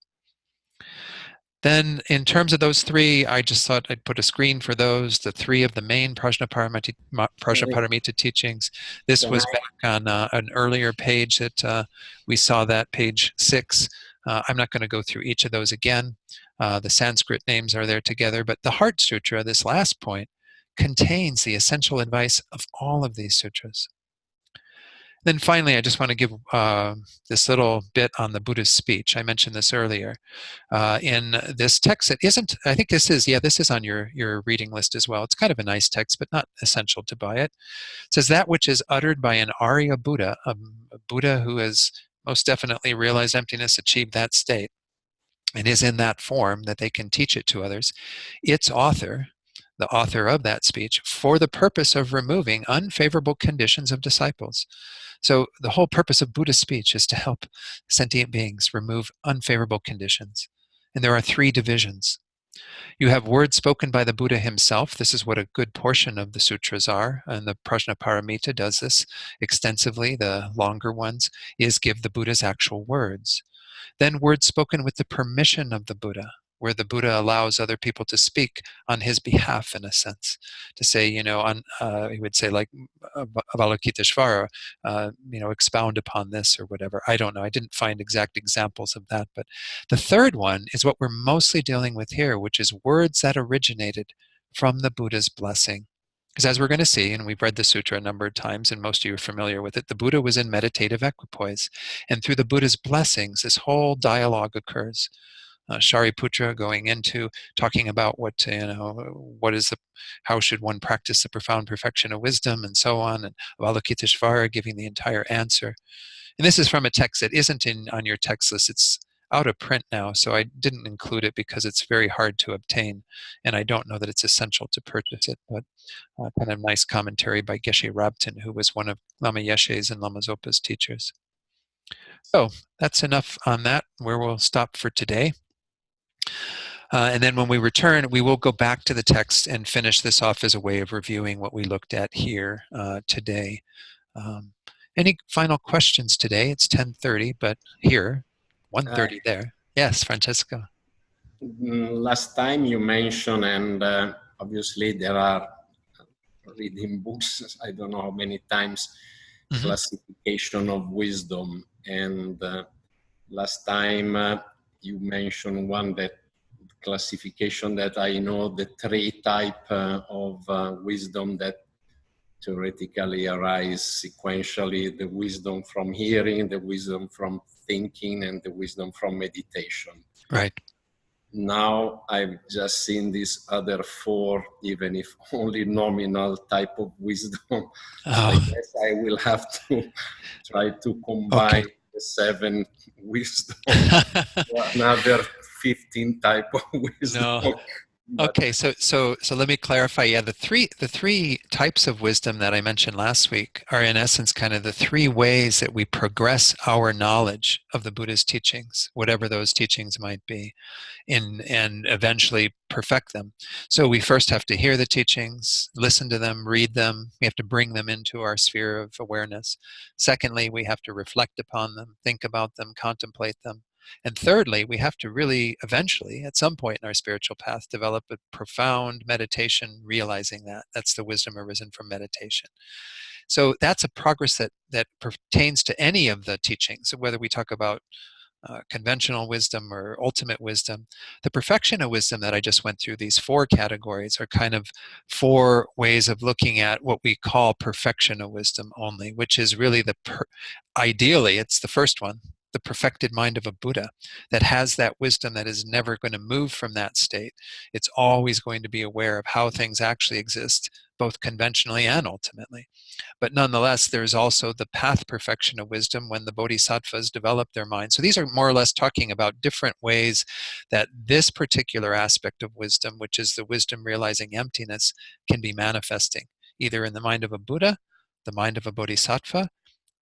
Then in terms of those three, I just thought I'd put a screen for those, the three of the main Prajnaparamita teachings. This was back on an earlier page that we saw, that page 6. I'm not going to go through each of those again. The Sanskrit names are there together, but the Heart Sutra, this last point, contains the essential advice of all of these sutras. Then finally, I just want to give this little bit on the Buddha's speech. I mentioned this earlier. In this text, it isn't, I think this is on your reading list as well. It's kind of a nice text, but not essential to buy it. It says, that which is uttered by an Arya Buddha, a Buddha who has most definitely realized emptiness, achieved that state, and is in that form that they can teach it to others, its author, the author of that speech, for the purpose of removing unfavorable conditions of disciples. So the whole purpose of Buddha's speech is to help sentient beings remove unfavorable conditions. And there are 3 divisions. You have words spoken by the Buddha himself. This is what a good portion of the sutras are, and the Prajnaparamita does this extensively. The longer ones is give the Buddha's actual words. Then words spoken with the permission of the Buddha, where the Buddha allows other people to speak on his behalf, in a sense, to say, he would say, like Avalokiteshvara, expound upon this or whatever. I don't know. I didn't find exact examples of that. But the third one is what we're mostly dealing with here, which is words that originated from the Buddha's blessing. Because as we're going to see, and we've read the sutra a number of times, and most of you are familiar with it, the Buddha was in meditative equipoise. And through the Buddha's blessings, this whole dialogue occurs. Shariputra going into talking about how should one practice the profound perfection of wisdom and so on, and Avalokiteshvara giving the entire answer. And this is from a text that isn't on your text list. It's out of print now, so I didn't include it because it's very hard to obtain, and I don't know that it's essential to purchase it, but kind of nice commentary by Geshe Rabten, who was one of Lama Yeshe's and Lama Zopa's teachers. So that's enough on that, where we'll stop for today. And then when we return, we will go back to the text and finish this off as a way of reviewing what we looked at here today. Any final questions today? It's 10:30, but here, 1:30 there. Yes, Francesco. Last time you mentioned, and obviously there are reading books, I don't know how many times, classification of wisdom. And last time you mentioned one that classification that I know the three type of wisdom that theoretically arise sequentially: the wisdom from hearing, the wisdom from thinking, and the wisdom from meditation. Right. Now I've just seen these other four, even if only nominal type of wisdom. So I Oh, guess I will have to try to okay. combine the seven wisdom to another 15 type of wisdom. No. But Okay, so let me clarify. Yeah, the three types of wisdom that I mentioned last week are in essence kind of the three ways that we progress our knowledge of the Buddha's teachings, whatever those teachings might be, and eventually perfect them. So we first have to hear the teachings, listen to them, read them. We have to bring them into our sphere of awareness. Secondly, we have to reflect upon them, think about them, contemplate them. And thirdly, we have to really eventually, at some point in our spiritual path, develop a profound meditation, realizing that. That's the wisdom arisen from meditation. So that's a progress that pertains to any of the teachings, whether we talk about conventional wisdom or ultimate wisdom. The perfection of wisdom that I just went through, these four categories, are kind of four ways of looking at what we call perfection of wisdom only, which is really ideally, it's the first one, the perfected mind of a Buddha that has that wisdom that is never going to move from that state. It's always going to be aware of how things actually exist, both conventionally and ultimately. But nonetheless, there's also the path perfection of wisdom when the bodhisattvas develop their mind. So these are more or less talking about different ways that this particular aspect of wisdom, which is the wisdom realizing emptiness, can be manifesting, either in the mind of a Buddha, the mind of a bodhisattva,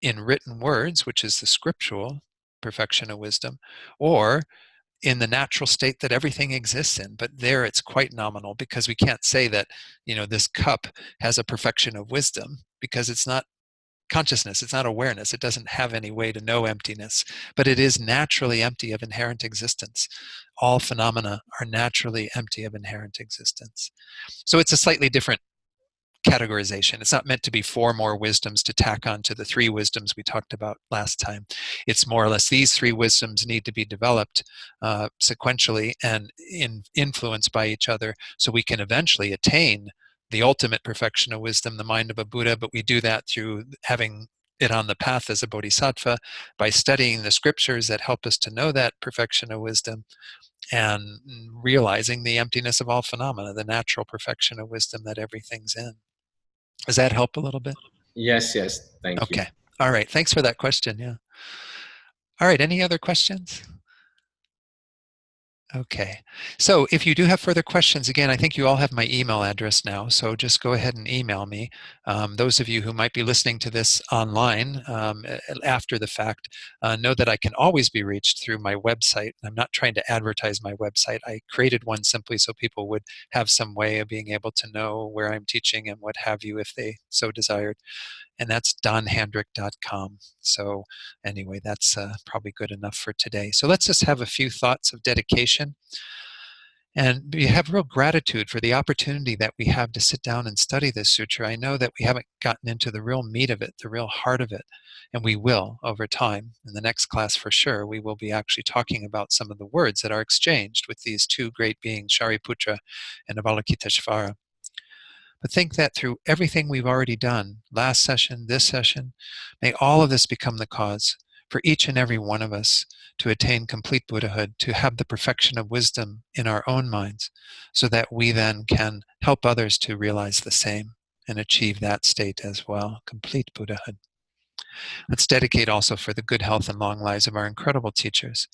in written words, which is the scriptural perfection of wisdom, or in the natural state that everything exists in. But there it's quite nominal, because we can't say that, this cup has a perfection of wisdom, because it's not consciousness, it's not awareness, it doesn't have any way to know emptiness, but it is naturally empty of inherent existence. All phenomena are naturally empty of inherent existence. So it's a slightly different categorization. It's not meant to be four more wisdoms to tack on to the three wisdoms we talked about last time. It's more or less these three wisdoms need to be developed sequentially and influenced by each other, so we can eventually attain the ultimate perfection of wisdom, the mind of a Buddha. But we do that through having it on the path as a bodhisattva, by studying the scriptures that help us to know that perfection of wisdom, and realizing the emptiness of all phenomena, the natural perfection of wisdom that everything's in. Does that help a little bit? yes, thank you. Okay. All right. Thanks for that question. Yeah. All right. Any other questions? Okay. So if you do have further questions, again, I think you all have my email address now, so just go ahead and email me. Those of you who might be listening to this online after the fact, know that I can always be reached through my website. I'm not trying to advertise my website. I created one simply so people would have some way of being able to know where I'm teaching and what have you if they so desired. And that's donhandrick.com. So anyway, that's probably good enough for today. So let's just have a few thoughts of dedication. And we have real gratitude for the opportunity that we have to sit down and study this sutra. I know that we haven't gotten into the real meat of it, the real heart of it, and we will over time. In the next class, for sure, we will be actually talking about some of the words that are exchanged with these two great beings, Shariputra and Avalokiteshvara. But think that through everything we've already done, last session, this session, may all of this become the cause for each and every one of us to attain complete Buddhahood, to have the perfection of wisdom in our own minds, so that we then can help others to realize the same and achieve that state as well, complete Buddhahood. Let's dedicate also for the good health and long lives of our incredible teachers,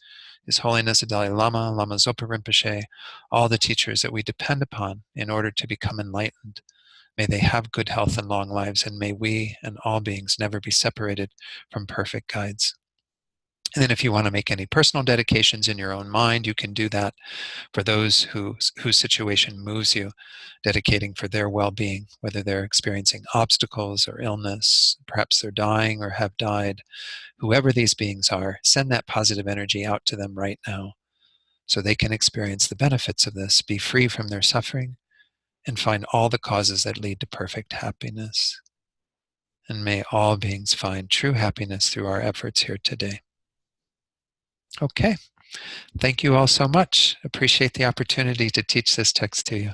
His Holiness the Dalai Lama, Lama Zopa Rinpoche, all the teachers that we depend upon in order to become enlightened. May they have good health and long lives, and may we and all beings never be separated from perfect guides. And then if you want to make any personal dedications in your own mind, you can do that for those whose situation moves you, dedicating for their well-being, whether they're experiencing obstacles or illness, perhaps they're dying or have died. Whoever these beings are, send that positive energy out to them right now so they can experience the benefits of this, be free from their suffering, and find all the causes that lead to perfect happiness. And may all beings find true happiness through our efforts here today. Okay. Thank you all so much. Appreciate the opportunity to teach this text to you.